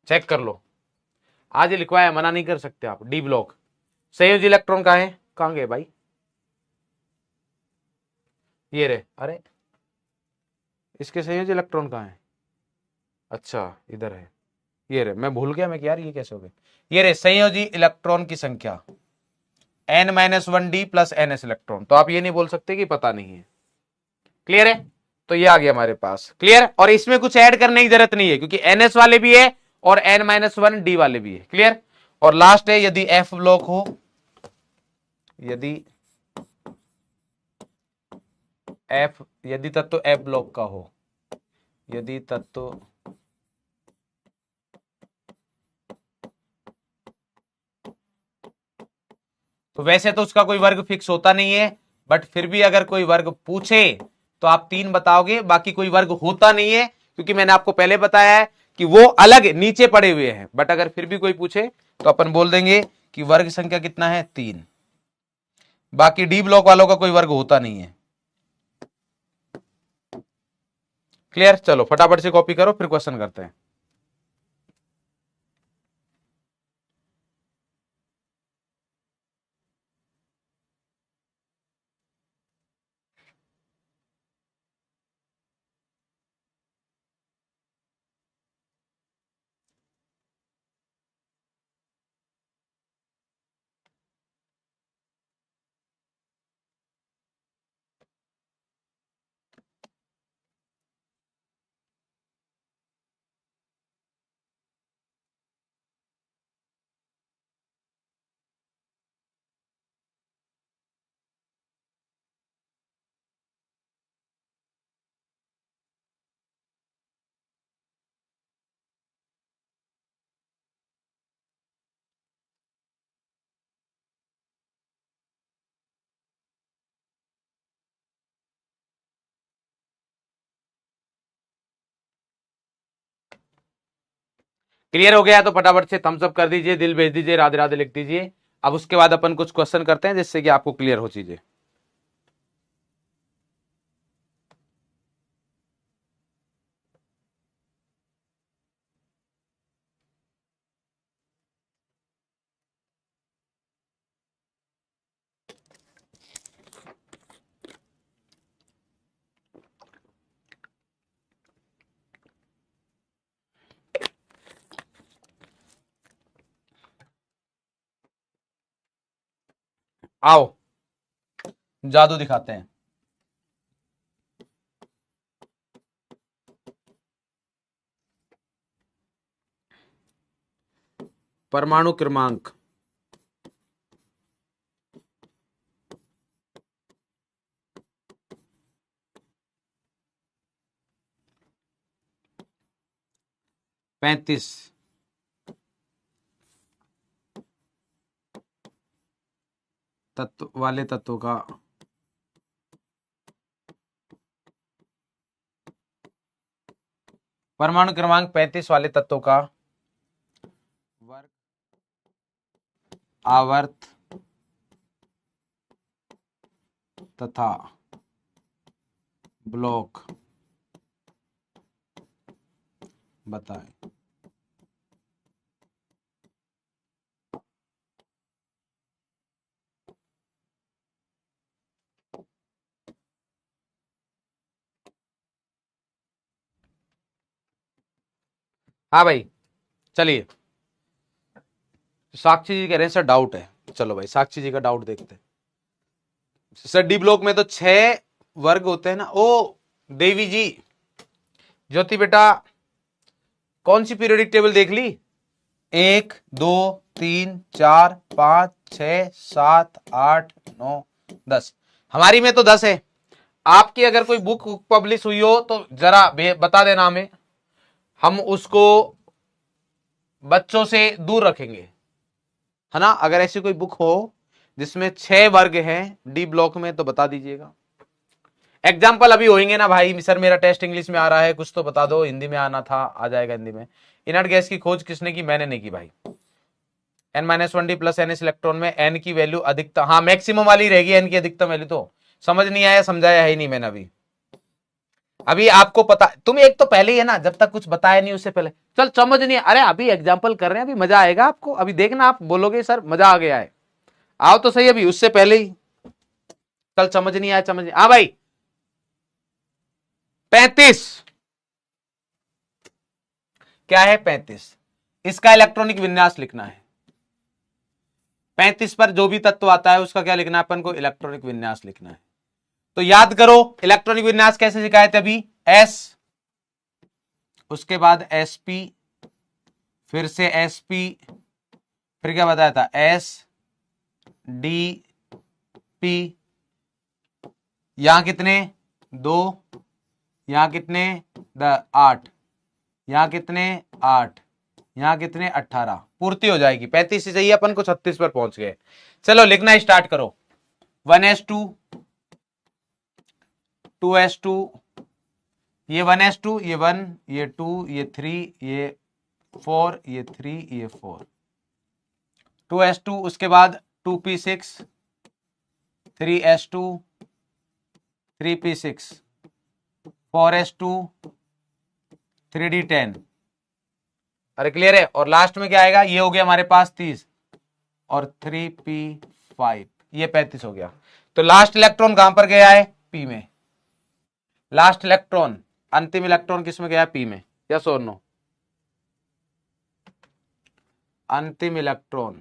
Check कर लो, आज लिखवाया, मना नहीं कर सकते आप। डी ब्लॉक संयोजी इलेक्ट्रॉन कहाँ है, कहाँ गए भाई, ये रहे। अरे इसके संयोजी इलेक्ट्रॉन कहाँ है, अच्छा इधर है, ये रहे। मैं भूल गया मैं कि यार ये कैसे हो गए। ये रहे संयोजी इलेक्ट्रॉन की संख्या N-1D प्लस NS इलेक्ट्रॉन। तो आप ये नहीं बोल सकते कि पता नहीं है। क्लियर है, तो ये आ गया हमारे पास। क्लियर, और इसमें कुछ ऐड करने की जरूरत नहीं है क्योंकि NS वाले भी है और N-1D वाले भी है। क्लियर, और लास्ट है यदि F ब्लॉक हो, यदि तत्व F ब्लॉक का हो, यदि तत्व तो वैसे तो उसका कोई वर्ग फिक्स होता नहीं है, बट फिर भी अगर कोई वर्ग पूछे तो आप 3 बताओगे, बाकी कोई वर्ग होता नहीं है क्योंकि मैंने आपको पहले बताया है कि वो अलग नीचे पड़े हुए हैं। बट अगर फिर भी कोई पूछे तो अपन बोल देंगे कि वर्ग संख्या कितना है, 3। बाकी डी ब्लॉक वालों का कोई वर्ग होता नहीं है। क्लियर, चलो फटाफट से कॉपी करो फिर क्वेश्चन करते हैं। क्लियर हो गया तो फटाफट से थम्स अप कर दीजिए, दिल भेज दीजिए, राधे राधे लिख दीजिए। अब उसके बाद अपन कुछ क्वेश्चन करते हैं जिससे कि आपको क्लियर हो चीजें। आओ जादू दिखाते हैं। परमाणु क्रमांक पैंतीस तत्व वाले तत्वों का परमाणु क्रमांक 35 वाले तत्वों का वर्ग आवर्त तथा ब्लॉक बताएं। हाँ भाई, चलिए साक्षी जी कह रहे हैं सर डाउट है। चलो भाई साक्षी जी का डाउट देखते हैं। सर डी ब्लॉक में तो 6 वर्ग होते हैं ना। ओ देवी जी, ज्योति बेटा, कौन सी पीरियोडिक टेबल देख ली? 1 2 3 4 5 6 7 8 9 10। हमारी में तो 10 है। आपकी अगर कोई बुक पब्लिश हुई हो तो जरा बता देना हमें, हम उसको बच्चों से दूर रखेंगे, है ना। अगर ऐसी कोई बुक हो जिसमें 6 वर्ग हैं डी ब्लॉक में तो बता दीजिएगा। एग्जाम्पल अभी होंगे ना भाई, सर मेरा टेस्ट इंग्लिश में आ रहा है, कुछ तो बता दो। हिंदी में आना था, आ जाएगा हिंदी में। इनर्ट गैस की खोज किसने की? मैंने नहीं की भाई। n-1d प्लस ns इलेक्ट्रॉन में n की वैल्यू अधिकतम, हाँ मैक्सिमम वाली रहेगी, n की अधिकतम वैल्यू। तो समझ नहीं आया, समझाया है ही नहीं मैंने अभी आपको पता, तुम एक तो पहले ही है ना, जब तक कुछ बताया नहीं उससे पहले चल समझ नहीं, अरे अभी एग्जांपल कर रहे हैं, अभी मजा आएगा आपको, अभी देखना आप बोलोगे सर मजा आ गया है, आओ तो सही अभी उससे पहले ही। कल समझ नहीं आया, समझ नहीं, हाँ भाई 35 क्या है 35, इसका इलेक्ट्रॉनिक विन्यास लिखना है। 35 पर जो भी तत्व आता है उसका क्या लिखना है अपन को, इलेक्ट्रॉनिक विन्यास लिखना है। तो याद करो इलेक्ट्रॉनिक विन्यास कैसे सिखाए थे अभी, एस, उसके बाद sp, फिर से sp, फिर क्या बताया था, s d p, यहां कितने 2, यहां कितने 8, यहां कितने 8, यहां कितने 18, पूर्ति हो जाएगी। 35 से चाहिए अपन को 36 पर पहुंच गए। चलो लिखना स्टार्ट करो, 1s2, 2s2, ये 1s2, ये 1, ये 2, ये 3, ये 4, ये 3, ये 4, 2s2, उसके बाद 2p6, 3s2, 3p6, 4s2, 3d10, अरे क्लियर है। और लास्ट में क्या आएगा, ये हो गया हमारे पास 30 और 3p5, ये 35 हो गया। तो लास्ट इलेक्ट्रॉन कहां पर गया है, p में। लास्ट इलेक्ट्रॉन, अंतिम इलेक्ट्रॉन किस में गया है, p में, यस और नो। अंतिम इलेक्ट्रॉन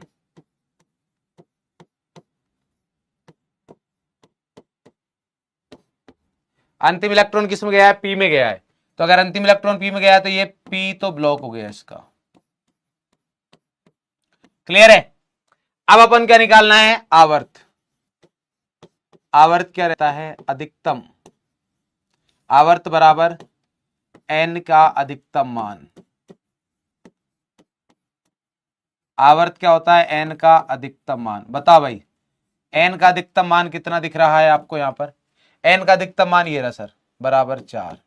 अंतिम इलेक्ट्रॉन किस में गया है, p में गया है। तो अगर अंतिम इलेक्ट्रॉन p में गया है तो ये p तो ब्लॉक हो गया इसका। क्लियर है। अब अपन क्या निकालना है, आवर्त। आवर्त क्या रहता है, अधिकतम। आवर्त बराबर n का अधिकतम मान। आवर्त क्या होता है, n का अधिकतम मान। बता भाई n का अधिकतम मान कितना दिख रहा है आपको यहां पर, n का अधिकतम मान ये रहा सर, बराबर 4।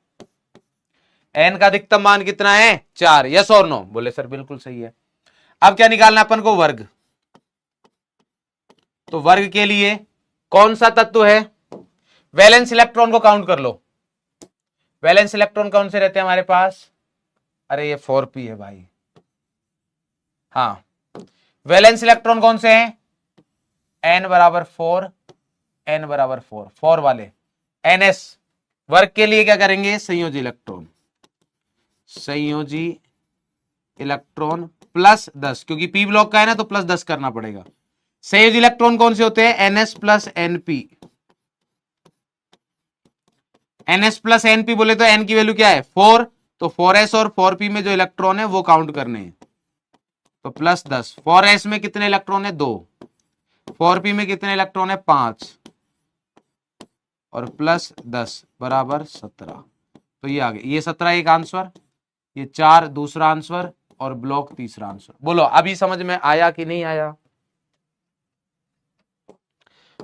n का अधिकतम मान कितना है, 4, यस और नो, बोले सर बिल्कुल सही है। अब क्या निकालना अपन को, वर्ग। तो वर्ग के लिए कौन सा तत्व है, वैलेंस इलेक्ट्रॉन को काउंट कर लो। वैलेंस इलेक्ट्रॉन कौन से रहते हैं हमारे पास, अरे ये 4p है भाई, हाँ वैलेंस इलेक्ट्रॉन कौन से हैं, n बराबर 4, n बराबर 4, 4 वाले ns। वर्ग के लिए क्या करेंगे, संयोजी इलेक्ट्रॉन, संयोजी इलेक्ट्रॉन प्लस 10, क्योंकि p ब्लॉक का है ना तो प्लस 10 करना पड़ेगा। संयोजी इलेक्ट्रॉन कौन से होते हैं, ns plus np। ns plus np बोले तो n की वैल्यू क्या है 4, तो 4s और 4p में जो इलेक्ट्रॉन है वो काउंट करने हैं, तो प्लस 10। 4s में कितने इलेक्ट्रॉन है 2, 4p में कितने इलेक्ट्रॉन है 5, और प्लस 10 बराबर 17। तो ये आ गया, ये 17 एक आंसर, ये 4 दूसरा आंसर, और ब्लॉक तीसरा आंसर। बोलो अभी समझ में आया कि नहीं आया,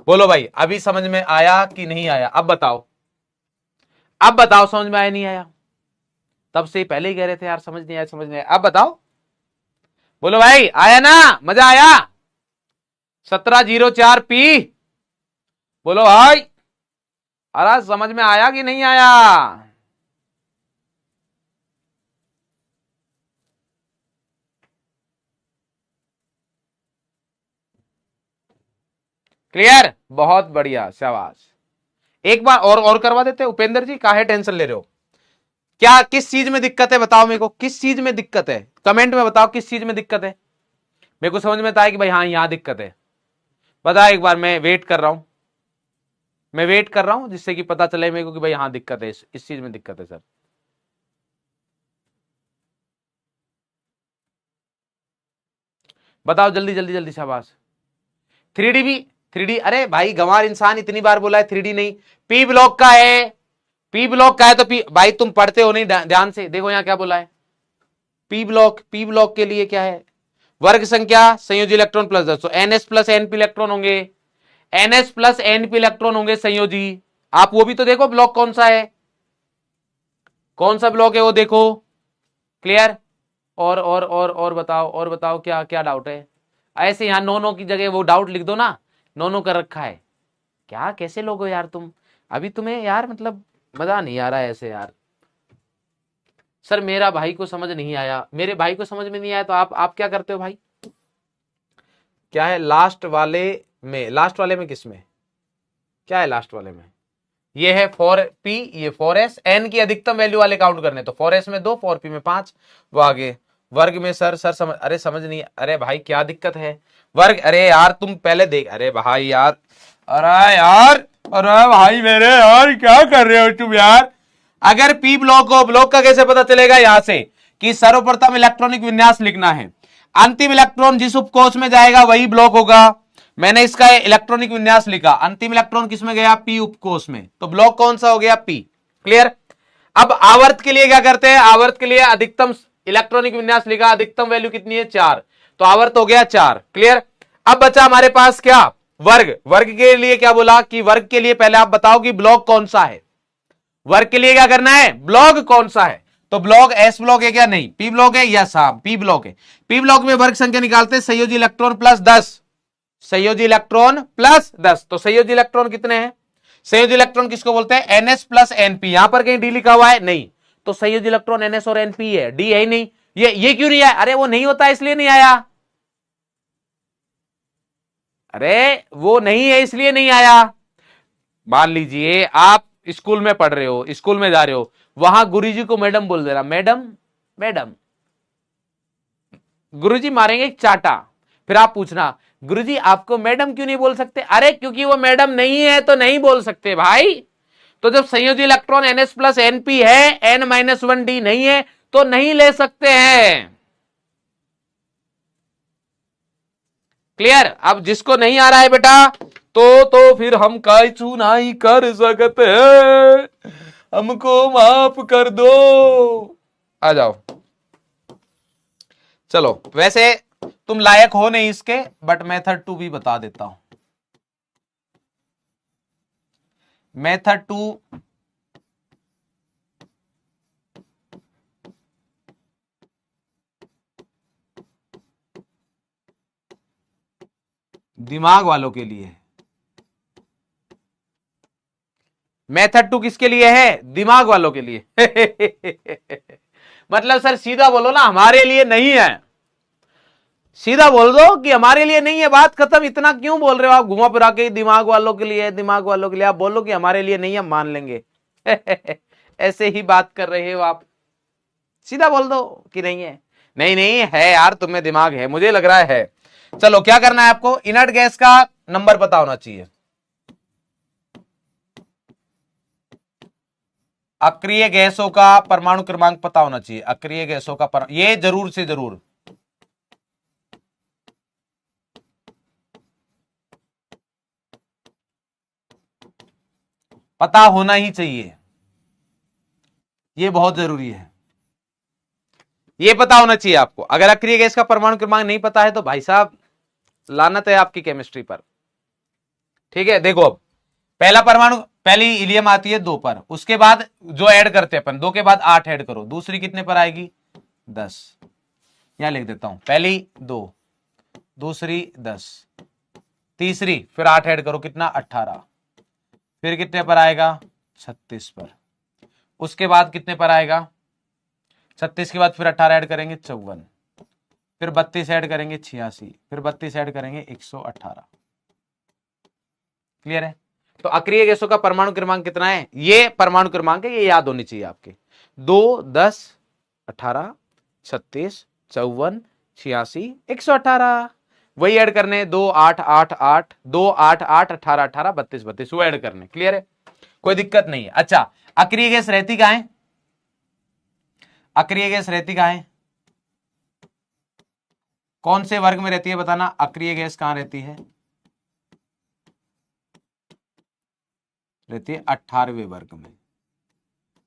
बोलो भाई अभी समझ में आया कि नहीं आया, अब बताओ, अब बताओ समझ में आया नहीं आया, तब से पहले ही कह रहे थे यार समझ नहीं आया, समझ नहीं आया, अब बताओ, बोलो भाई आया ना, मजा आया, 1704p, बोलो भाई, अरे समझ में आया कि नहीं आया, क्लियर, बहुत बढ़िया, शाबाश। एक बार और करवा देते उपेंद्र जी, काहे टेंशन ले रहे हो, क्या किस चीज में दिक्कत है बताओ मेरे को, किस चीज में दिक्कत है, कमेंट में बताओ किस चीज में दिक्कत है। मेरे को समझ में आता है कि भाई हाँ यहां दिक्कत है, बताओ एक बार, मैं वेट कर रहा हूं, मैं वेट कर रहा हूं जिससे कि पता चले मेरे को कि भाई हाँ दिक्कत है, इस चीज में दिक्कत है सर। बताओ जल्दी जल्दी जल्दी, शाबाश। 3D भी, 3D, अरे भाई गंवार इंसान इतनी बार बोला है 3D नहीं, पी ब्लॉक का है, पी ब्लॉक का है तो पी, भाई तुम पढ़ते हो नहीं ध्यान से, देखो यहां क्या बोला है, पी ब्लॉक, पी ब्लॉक के लिए क्या है, वर्ग संख्या संयोजी इलेक्ट्रॉन प्लस 10, तो एनएस प्लस एनपी इलेक्ट्रॉन होंगे, एनएस प्लस एनपी इलेक्ट्रॉन होंगे संयोजी। आप वो भी तो देखो ब्लॉक कौन सा है, कौन सा ब्लॉक है वो देखो, क्लियर। और बताओ, और बताओ क्या क्या डाउट है, ऐसे यहाँ नो नो की जगह वो डाउट लिख दो ना, नो नो कर रखा है। क्या कैसे लोग हो यार तुम, अभी तुम्हें यार मतलब मजा नहीं आ रहा है ऐसे यार। सर मेरा भाई को समझ नहीं आया, मेरे भाई को समझ में नहीं आया तो आप क्या करते हो भाई? क्या है लास्ट वाले में, लास्ट वाले में किसमें क्या है लास्ट वाले में? ये है 4p, ये 4s, n की अधिकतम वैल्यू वाले काउंट करने, तो 4s में 2, 4p में 5, वो आगे वर्ग में सर समझ, अरे समझ नहीं, अरे भाई क्या दिक्कत है वर्ग, अरे यार तुम पहले देख, अरे भाई यार, अरे यार, अरे भाई मेरे यार क्या कर रहे हो तुम यार? अगर p ब्लॉक हो, ब्लॉक का कैसे पता चलेगा? यहां से कि सर्वप्रथम इलेक्ट्रॉनिक विन्यास लिखना है, अंतिम इलेक्ट्रॉन जिस उपकोष में जाएगा वही ब्लॉक होगा। मैंने इसका इलेक्ट्रॉनिक विन्यास लिखा, अंतिम इलेक्ट्रॉन किसमें गया? पी उपकोष में, तो ब्लॉक कौन सा हो गया? पी। क्लियर? अब आवर्त के लिए क्या करते हैं? आवर्त के लिए अधिकतम इलेक्ट्रॉनिक विन्यास लिखा, अधिकतम वैल्यू कितनी है? 4, तो आवर्त हो गया 4। क्लियर? अब बचा हमारे पास क्या? वर्ग। वर्ग के लिए क्या बोला कि वर्ग के लिए पहले आप बताओ कि ब्लॉक कौन सा है। वर्ग के लिए क्या करना है? ब्लॉक कौन सा है, तो ब्लॉक एस ब्लॉक है क्या? नहीं। पी ब्लॉक है? यस हाँ पी ब्लॉक है। पी ब्लॉक में वर्ग संख्या निकालते हैं, संयोजी इलेक्ट्रॉन प्लस 10, संयोजी इलेक्ट्रॉन प्लस 10, तो संयोजी इलेक्ट्रॉन कितने हैं? संयोजी इलेक्ट्रॉन किसको बोलते हैं? NS plus NP. यहां पर कहीं डी लिखा हुआ है? नहीं, तो संयोजी इलेक्ट्रॉन एनएस और एनपी है, डी है ही नहीं। ये क्यों नहीं आया? अरे वो नहीं होता इसलिए नहीं आया, अरे वो नहीं है इसलिए नहीं आया। मान लीजिए आप स्कूल में पढ़ रहे हो, स्कूल में जा रहे हो, वहां गुरुजी को मैडम बोल दे रहा, मैडम मैडम, गुरुजी मारेंगे एक चाटा, फिर आप पूछना गुरुजी आपको मैडम क्यों नहीं बोल सकते? अरे क्योंकि वो मैडम नहीं है तो नहीं बोल सकते भाई। तो जब संयोजी इलेक्ट्रॉन एनएस प्लस एनपी है, एन माइनस 1 डी नहीं है, तो नहीं ले सकते हैं। क्लियर? अब जिसको नहीं आ रहा है बेटा, तो फिर हम कायचू नहीं कर सकते, हमको माफ कर दो, आ जाओ। चलो वैसे तुम लायक हो नहीं इसके, बट मेथड 2 भी बता देता हूं। मेथड 2 दिमाग वालों के लिए है। मेथड 2 किसके लिए है? दिमाग वालों के लिए। मतलब सर सीधा बोलो ना, हमारे लिए नहीं है, सीधा बोल दो कि हमारे लिए नहीं है, बात खत्म। इतना क्यों बोल रहे हो आप घुमा फिरा के? दिमाग वालों के लिए, दिमाग वालों के लिए। आप बोलो कि हमारे लिए नहीं है, मान लेंगे। ऐसे ही बात कर रहे हो आप, सीधा बोल दो कि नहीं है। नहीं नहीं है यार, तुम्हें दिमाग है, मुझे लग रहा है। चलो क्या करना है आपको? इनर्ट गैस का नंबर पता होना चाहिए, अक्रिय गैसों का परमाणु क्रमांक पता होना चाहिए, अक्रिय गैसों का ये जरूर से जरूर पता होना ही चाहिए, ये बहुत जरूरी है, ये पता होना चाहिए आपको। अगर अक्रिय गैस का परमाणु क्रमांक नहीं पता है तो भाई साहब लानत है आपकी केमिस्ट्री पर। ठीक है, देखो अब पहला परमाणु, पहली इलियम आती है 2 पर, उसके बाद जो ऐड करते हैं अपन, 2 के बाद 8 ऐड करो, दूसरी कितने पर आएगी? 10। यहां लिख देता हूं, पहली 2, दूसरी 10, तीसरी फिर 8 ऐड करो, कितना? 18, फिर कितने पर आएगा? 36 पर। उसके बाद कितने पर आएगा? 36 के बाद फिर 18 ऐड करेंगे 54, फिर 32 ऐड करेंगे 86, फिर 32 ऐड करेंगे 118। क्लियर है? तो अक्रिय गैसों का परमाणु क्रमांक कितना है? ये परमाणु क्रमांक है, ये याद होनी चाहिए आपके। 2, 10, 18, 36, 54, 86, 118। वही ऐड करने, 2, 8, 8, 8, 2, 8, 8, 18, 18, 32, 32, वो ऐड करने। क्लियर है? कोई दिक्कत नहीं है। अच्छा, अक्रिय गैस रहती कहां है? अक्रिय गैस रहती कहां है? कौन से वर्ग में रहती है बताना? अक्रिय गैस कहां रहती है? रहती है 18वें वर्ग में,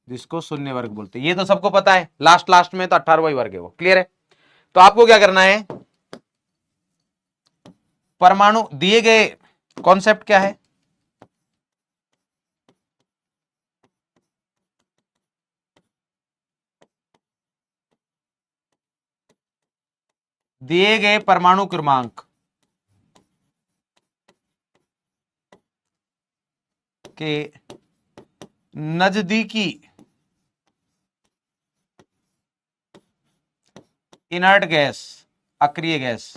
जिसको शून्य वर्ग बोलते हैं। ये तो सबको पता है, लास्ट लास्ट में तो 18वां वर्ग है वो। क्लियर है? तो आपको क्या करना है, परमाणु दिए गए कॉन्सेप्ट क्या है? दिए गए परमाणु क्रमांक के नजदीकी इनर्ट गैस, अक्रिय गैस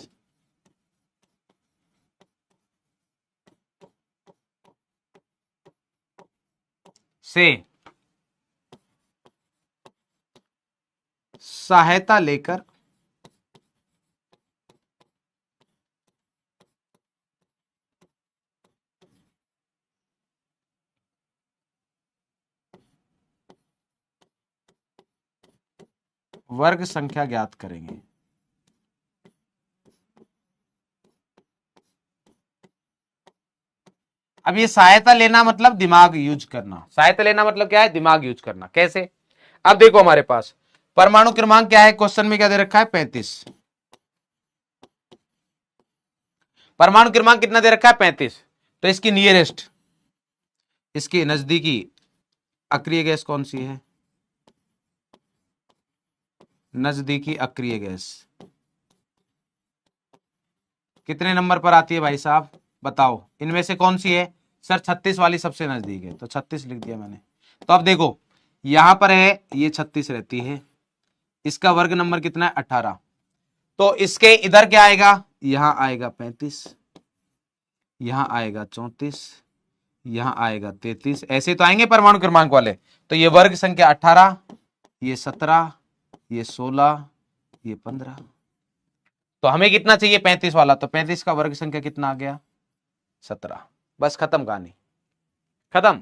से सहायता लेकर वर्ग संख्या ज्ञात करेंगे। अब ये सहायता लेना मतलब दिमाग यूज करना। सहायता लेना मतलब क्या है? दिमाग यूज करना। कैसे? अब देखो हमारे पास परमाणु क्रमांक क्या है, क्वेश्चन में क्या दे रखा है? 35। परमाणु क्रमांक कितना दे रखा है? 35। तो इसकी नियरेस्ट, इसकी नजदीकी अक्रिय गैस कौन सी है? नजदीकी अक्रिय गैस कितने नंबर पर आती है भाई साहब? बताओ इनमें से कौन सी है? सर 36 वाली सबसे नजदीक है, तो 36 लिख दिया मैंने। तो अब देखो यहां पर है, ये 36 रहती है, इसका वर्ग नंबर कितना है? 18। तो इसके इधर क्या आएगा? यहां आएगा 35, यहां आएगा 34, यहां आएगा 33। ऐसे तो आएंगे परमाणु क्रमांक वाले। तो ये वर्ग संख्या 18, ये 17, ये 16, ये 15। तो हमें कितना चाहिए? 35 वाला। तो 35 का वर्ग संख्या कितना आ गया? 17। बस खत्म कहानी, खत्म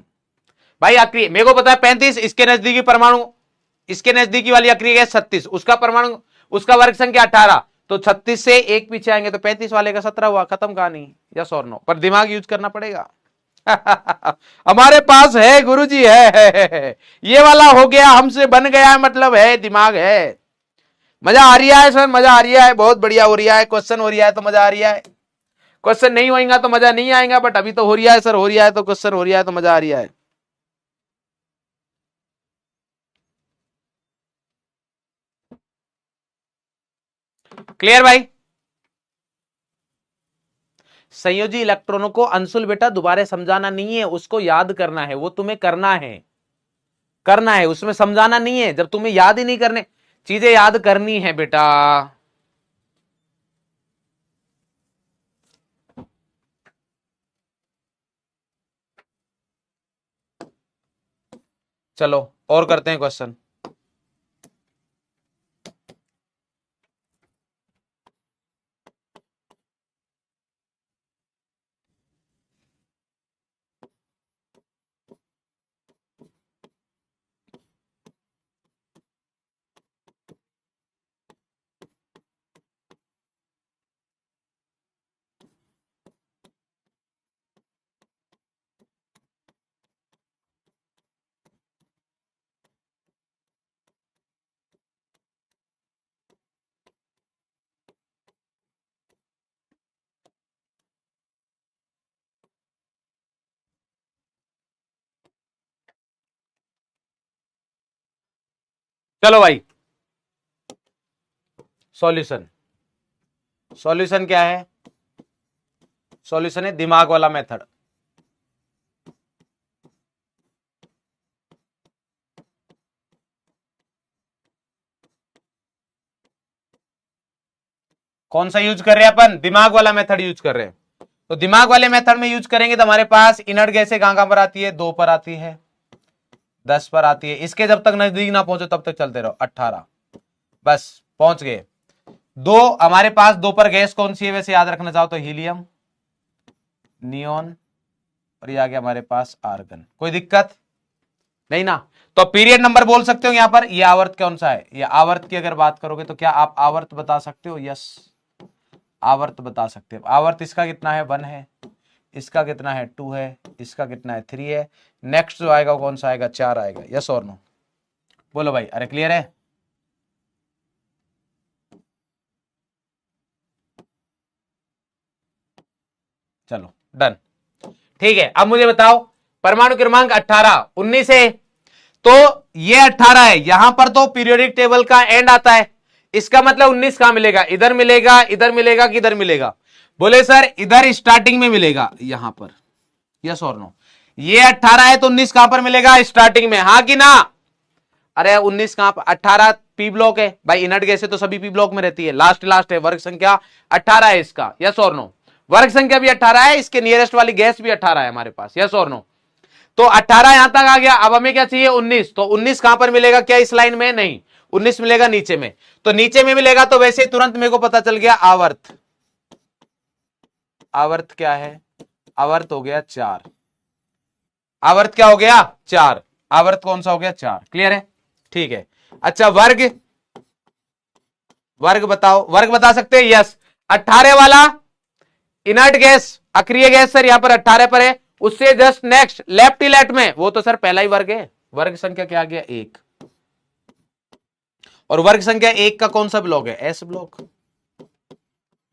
भाई। अक्रिय मेरे को पता है 35, इसके नजदीकी परमाणु, इसके नजदीकी वाली अक्रिय गैस 36, उसका परमाणु, उसका वर्ग संख्या 18। तो 36 से एक पीछे आएंगे तो 35 वाले का 17 हुआ। खत्म कहानी। यस और नो? पर दिमाग यूज करना पड़ेगा। हमारे पास है गुरुजी, है। ये वाला हो गया, हमसे बन गया, मतलब है, दिमाग है। मजा आ रही है सर? मजा आ रही है, बहुत बढ़िया हो रहा है। क्वेश्चन हो रहा है तो मजा आ रही है, क्वेश्चन नहीं होगा तो मजा नहीं आएगा। बट अभी तो हो रहा है सर, हो रहा है तो क्वेश्चन हो रहा है तो मजा आ रही है। क्लियर भाई? संयोजी इलेक्ट्रॉनों को अंशुल बेटा दोबारा समझाना नहीं है, उसको याद करना है। वो तुम्हें करना है, करना है, उसमें समझाना नहीं है। जब तुम्हें याद ही नहीं करने, चीजें याद करनी है बेटा। चलो और करते हैं क्वेश्चन। चलो भाई, सॉल्यूशन। सॉल्यूशन क्या है? सॉल्यूशन है दिमाग वाला मेथड। कौन सा यूज कर रहे हैं अपन? दिमाग वाला मेथड यूज कर रहे हैं। तो दिमाग वाले मेथड में यूज करेंगे तो हमारे पास इनर्ट गैसें कहां कहां पर आती है? 2 पर आती है, 10 पर आती है। इसके जब तक नजदीक ना पहुंचो तब तक चलते रहो। 18, बस पहुंच गए। 2 हमारे पास 2 पर गैस कौन सी है वैसे याद रखना चाहो तो? हीलियम, नियोन, और ये आ गया हमारे पास आर्गन। कोई दिक्कत नहीं ना? तो पीरियड नंबर बोल सकते हो यहां पर। ये आवर्त कौन सा है? ये आवर्त की अगर बात करोगे तो क्या आप आवर्त बता सकते हो? यस, आवर्त बता सकते हो। आवर्त इसका कितना है? 1 है, इसका कितना है? 2 है, इसका कितना है? 3 है। नेक्स्ट जो आएगा कौन सा आएगा? 4 आएगा। यस और नो? बोलो भाई। अरे क्लियर है? चलो डन, ठीक है। अब मुझे बताओ परमाणु क्रमांक 18, 19 है, तो ये 18 है, यहां पर तो पीरियोडिक टेबल का एंड आता है। इसका मतलब 19 कहां मिलेगा? इधर मिलेगा, इधर मिलेगा कि इधर मिलेगा? बोले सर इधर स्टार्टिंग में मिलेगा, यहां पर। यस और नो? ये 18 है तो 19 कहां पर मिलेगा? स्टार्टिंग में, हाँ कि ना? अरे 19 कहां पर? 18 पी ब्लॉक है भाई, इनर्ट गैस है तो सभी पी ब्लॉक में रहती है, लास्ट है, वर्ग संख्या 18 है इसका, यस और नो? वर्ग संख्या भी 18 है, इसके नियरेस्ट वाली गैस भी 18 है हमारे पास, यस और नो? तो 18 यहां तक आ गया, अब हमें क्या चाहिए? 19। तो 19 कहां पर मिलेगा? क्या इस लाइन में? नहीं, 19 मिलेगा नीचे में। तो नीचे में मिलेगा तो वैसे ही तुरंत मेरे को पता चल गया आवर्त। आवर्त क्या है? आवर्त हो गया 4। आवर्त क्या हो गया? 4। आवर्त कौन सा हो गया? 4। क्लियर है? ठीक है। अच्छा वर्ग, वर्ग बताओ, वर्ग बता सकते हैं? यस। 18 वाला इनर्ट गैस, अक्रिय गैस सर यहां पर 18 पर है, उससे जस्ट नेक्स्ट लेफ्ट ही लेफ्ट में, वो तो सर पहला ही वर्ग है। वर्ग संख्या क्या आ गया? 1। और वर्ग संख्या 1 का कौन सा ब्लॉक है? S block.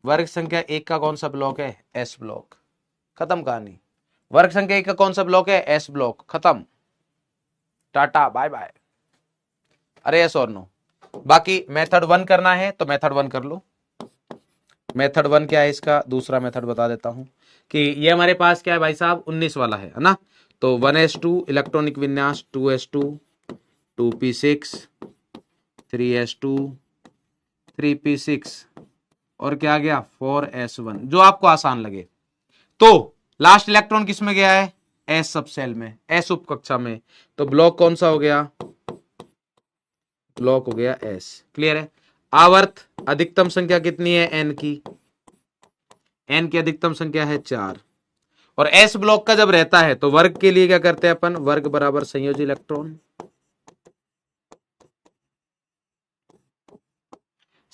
वर्ग संख्या 1 का कौन सा ब्लॉक है? S block. खत्म कहानी। वर्ग संख्या 1 का कौन सा ब्लॉक है? S block. खत्म, टाटा बाय बाय। अरे यस और नो? बाकी मेथड 1 करना है तो मेथड 1 कर लो। मेथड 1 क्या है इसका? दूसरा मेथड बता देता हूं कि ये हमारे पास क्या है भाई साहब? 19 वाला है ना? तो 1s2 इलेक्ट्रॉनिक विन्यास, 2s2 2p6 3s2 3p6 और क्या आ गया? 4s1, जो आपको आसान लगे। तो लास्ट इलेक्ट्रॉन किस में गया है? एस सब सेल में, एस उप कक्षा में। तो ब्लॉक कौन सा हो गया? ब्लॉक हो गया एस। क्लियर है? आवर्त अधिकतम संख्या कितनी है? एन की। एन की अधिकतम संख्या है 4। और एस ब्लॉक का जब रहता है तो वर्ग के लिए क्या करते हैं अपन? वर्ग बराबर संयोजी इलेक्ट्रॉन।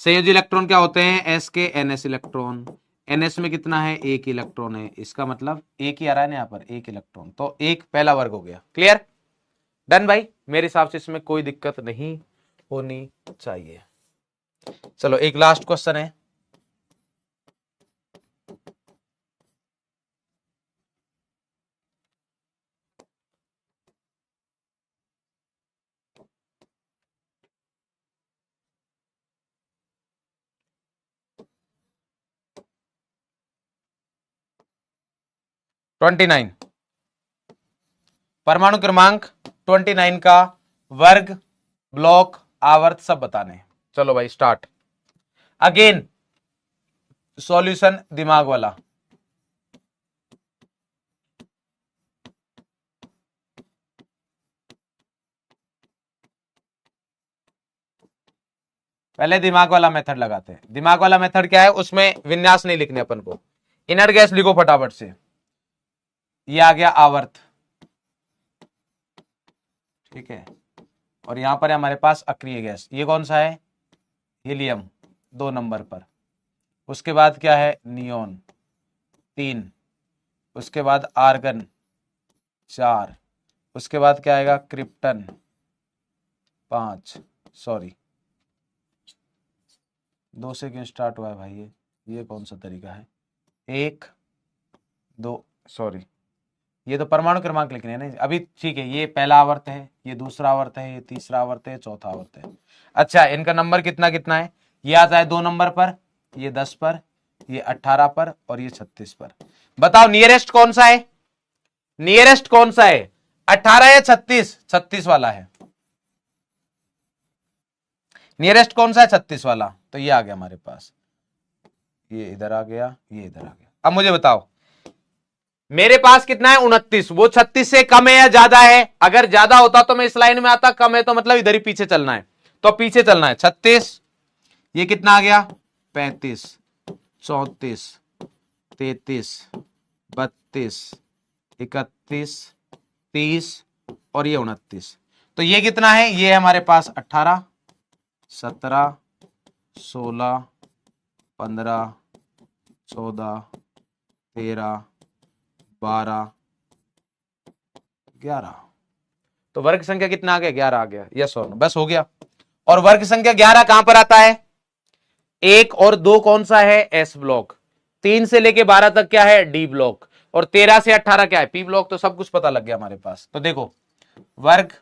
संयोजी इलेक्ट्रॉन क्या होते हैं? एस के एनएस इलेक्ट्रॉन। एनएस में कितना है? एक इलेक्ट्रॉन है, इसका मतलब एक ही आ रहा है ना यहाँ पर, एक इलेक्ट्रॉन। तो एक पहला वर्ग हो गया। क्लियर? डन भाई, मेरे हिसाब से इसमें कोई दिक्कत नहीं होनी चाहिए। चलो एक लास्ट क्वेश्चन है। ट्वेंटी 29 परमाणु क्रमांक 29 का वर्ग, ब्लॉक, आवर्त सब बताने। चलो भाई स्टार्ट। अगेन सॉल्यूशन दिमाग वाला। पहले दिमाग वाला मेथड लगाते हैं। दिमाग वाला मेथड क्या है? उसमें विन्यास नहीं लिखने अपन को, इनर गैस लिखो फटाफट से। ये आ गया आवर्त, ठीक है। और यहां पर है हमारे पास अक्रिय गैस, ये कौन सा है? हीलियम 2 नंबर पर। उसके बाद क्या है? नियोन 3। उसके बाद आर्गन 4। उसके बाद क्या आएगा? क्रिप्टन 5। सॉरी 2 से क्यों स्टार्ट हुआ है भाई? ये कौन सा तरीका है? 1 2, सॉरी ये तो परमाणु क्रमांक लिखने हैं ना अभी। ठीक है, ये पहला आवर्त है, ये दूसरा आवर्त है, ये तीसरा आवर्त है, चौथा आवर्त है। अच्छा इनका नंबर कितना कितना है? ये आता है 2 नंबर पर, ये 10 पर, ये 18 पर और ये 36 पर। बताओ नियरेस्ट कौन सा है? नियरेस्ट कौन सा है? 18 या 36? 36 वाला है। नियरेस्ट कौन सा है? 36 वाला। तो ये आ गया हमारे पास, ये इधर आ गया, ये इधर आ गया। अब मुझे बताओ मेरे पास कितना है? 29। वो 36 से कम है या ज्यादा है? अगर ज्यादा होता तो मैं इस लाइन में आता, कम है तो मतलब इधर ही पीछे चलना है। तो पीछे चलना है। 36, ये कितना आ गया? 35 34 33 32 31 30 और ये 29। तो ये कितना है? ये हमारे पास 18 17 16 15 14 13 12 11। तो वर्ग संख्या कितना आ गया? 11 आ गया। यस और नो? बस हो गया। और वर्ग संख्या 11 कहां पर आता है? 1 और 2 कौन सा है? S block. 3 से लेके 12 तक क्या है? D block. और 13 से 18 क्या है? P block. तो सब कुछ पता लग गया हमारे पास। तो देखो वर्ग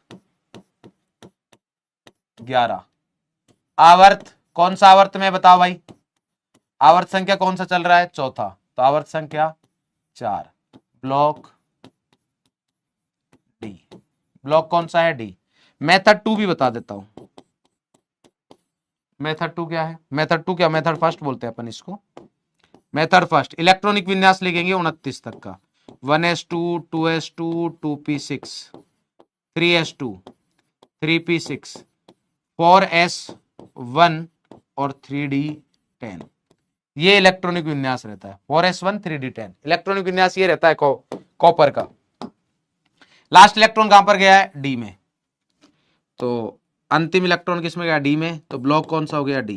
11, आवर्त कौन सा आवर्त में बताओ भाई? आवर्त संख्या कौन सा चल रहा है? चौथा। तो आवर्त संख्या 4, ब्लॉक ब्लॉक कौन सा है? डी। मेथड 2 भी बता देता हूं। मेथड 2 क्या है? मेथड 2 क्या, मेथड फर्स्ट बोलते हैं अपन इसको। मेथड फर्स्ट इलेक्ट्रॉनिक विन्यास लिखेंगे 29 तक का। 1s2 2s2 2p6 3s2 3p6 4s1 और 3d10, ये इलेक्ट्रॉनिक विन्यास रहता है। 4s1 3d10 इलेक्ट्रॉनिक विन्यास ये रहता है कॉपर का। लास्ट इलेक्ट्रॉन कहां पर गया है? डी में। तो अंतिम इलेक्ट्रॉन किसमें गया? डी में। तो ब्लॉक कौन सा हो गया? डी।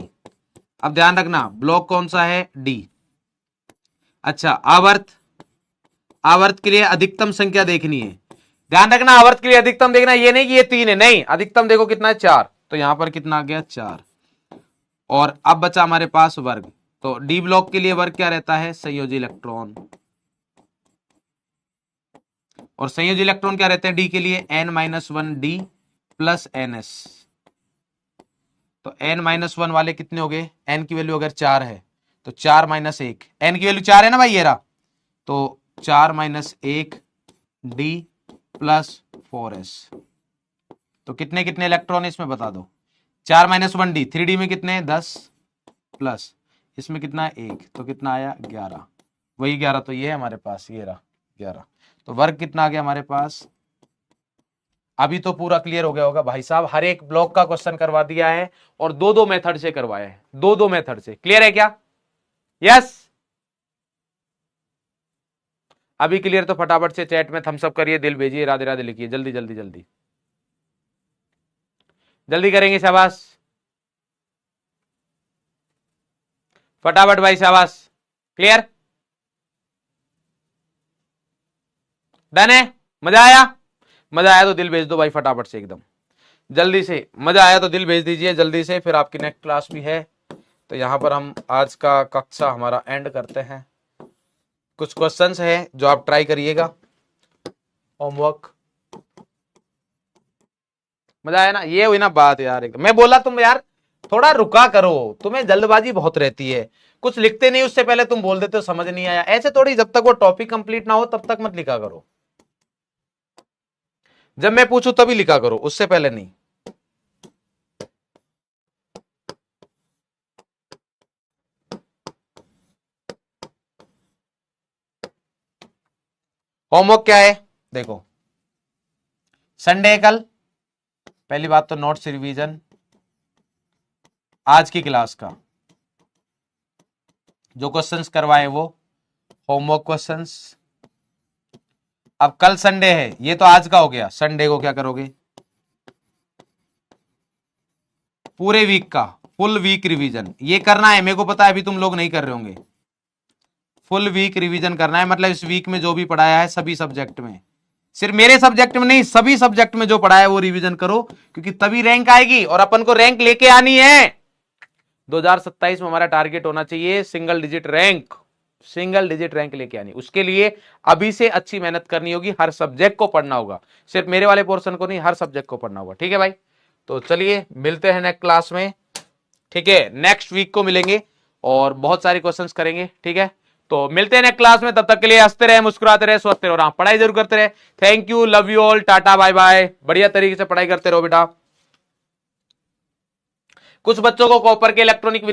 अब ध्यान रखना ब्लॉक कौन सा है? डी। अच्छा, आवर्त के लिए अधिकतम संख्या देखनी है। ध्यान रखना आवर्त के लिए अधिकतम देखना, ये नहीं कि ये 3 है, नहीं, अधिकतम देखो कितना है? 4। तो यहां पर कितना आ गया? 4। और अब बचा हमारे पास वर्ग। तो डी ब्लॉक के लिए वर्ग क्या रहता है? संयोजी इलेक्ट्रॉन। और संयोजी इलेक्ट्रॉन क्या रहते हैं डी के लिए? n-1d plus ns। तो n-1 वाले कितने हो गए? n की वैल्यू अगर 4 है तो 4 - 1, n की वैल्यू 4 है ना भाई, ये रहा। तो 4 - 1 d प्लस 4s। तो कितने कितने इलेक्ट्रॉन इसमें बता दो? 4 - 1d, 3d में कितने? 10 प्लस इसमें कितना है? 1, तो कितना आया? 11। वही 11, तो ये है हमारे पास, ये रहा 11। तो वर्ग कितना आ गया हमारे पास? अभी तो पूरा क्लियर हो गया होगा भाई साहब, हर एक ब्लॉक का क्वेश्चन करवा दिया है और दो मेथड से करवाया है, दो मेथड से। क्लियर है क्या? यस। अभी क्लियर तो फटाफट से चैट में थम्स अप करिए, दिल भेजिए, राधे राधे लिखिए, जल्दी जल्दी जल्दी जल्दी करेंगे, शाबाश, फटाफट भाई, शाबाश। क्लियर? डन है? मजा आया? मजा आया तो दिल भेज दो भाई फटाफट से, एकदम जल्दी से। मजा आया तो दिल भेज दीजिए जल्दी से, फिर आपकी नेक्स्ट क्लास भी है। तो यहां पर हम आज का कक्षा हमारा एंड करते हैं। कुछ क्वेश्चंस हैं जो आप ट्राई करिएगा, होमवर्क। मजा आया ना? ये हुई ना बात यार, एकदम मैं बोला तुम यार थोड़ा रुका करो, तुम्हें जल्दबाजी बहुत रहती है, कुछ लिखते नहीं उससे पहले तुम बोल देते हो समझ नहीं आया। ऐसे थोड़ी, जब तक वो टॉपिक कंप्लीट ना हो तब तक मत लिखा करो। जब मैं पूछूं तभी लिखा करो, उससे पहले नहीं। होमवर्क क्या है देखो, संडे कल, पहली बात तो नोट्स रिवीजन आज की क्लास का, जो क्वेश्चंस करवाए वो होमवर्क क्वेश्चंस। अब कल संडे है, ये तो आज का हो गया, संडे को क्या करोगे? पूरे वीक का फुल वीक रिवीजन ये करना है। मेरे को पता है अभी तुम लोग नहीं कर रहे होंगे, फुल वीक रिवीजन करना है। मतलब इस वीक में जो भी पढ़ाया है सभी सब्जेक्ट में, सिर्फ मेरे सब्जेक्ट में नहीं, सभी सब्जेक्ट में जो पढ़ाया है वो रिवीजन करो, क्योंकि तभी रैंक आएगी और अपन को रैंक लेके आनी है। 2027 में हमारा टारगेट होना चाहिए single digit rank, single digit rank लेके आनी। उसके लिए अभी से अच्छी मेहनत करनी होगी, हर सब्जेक्ट को पढ़ना होगा, सिर्फ मेरे वाले पोर्शन को नहीं, हर सब्जेक्ट को पढ़ना होगा। ठीक है भाई? तो चलिए मिलते हैं नेक्स्ट क्लास में, ठीक है? नेक्स्ट वीक को मिलेंगे और बहुत सारे क्वेश्चंस करेंगे, ठीक है? तो मिलते हैं नेक्स्ट क्लास में, तब तक के लिए हंसते रहे, मुस्कुराते रहे, स्वस्थ रहे और हाँ, पढ़ाई जरूर करते रहे। Thank you, love you all, टाटा बाय बाय। बढ़िया तरीके से पढ़ाई करते रहो बेटा। कुछ बच्चों को कॉपर के इलेक्ट्रॉनिक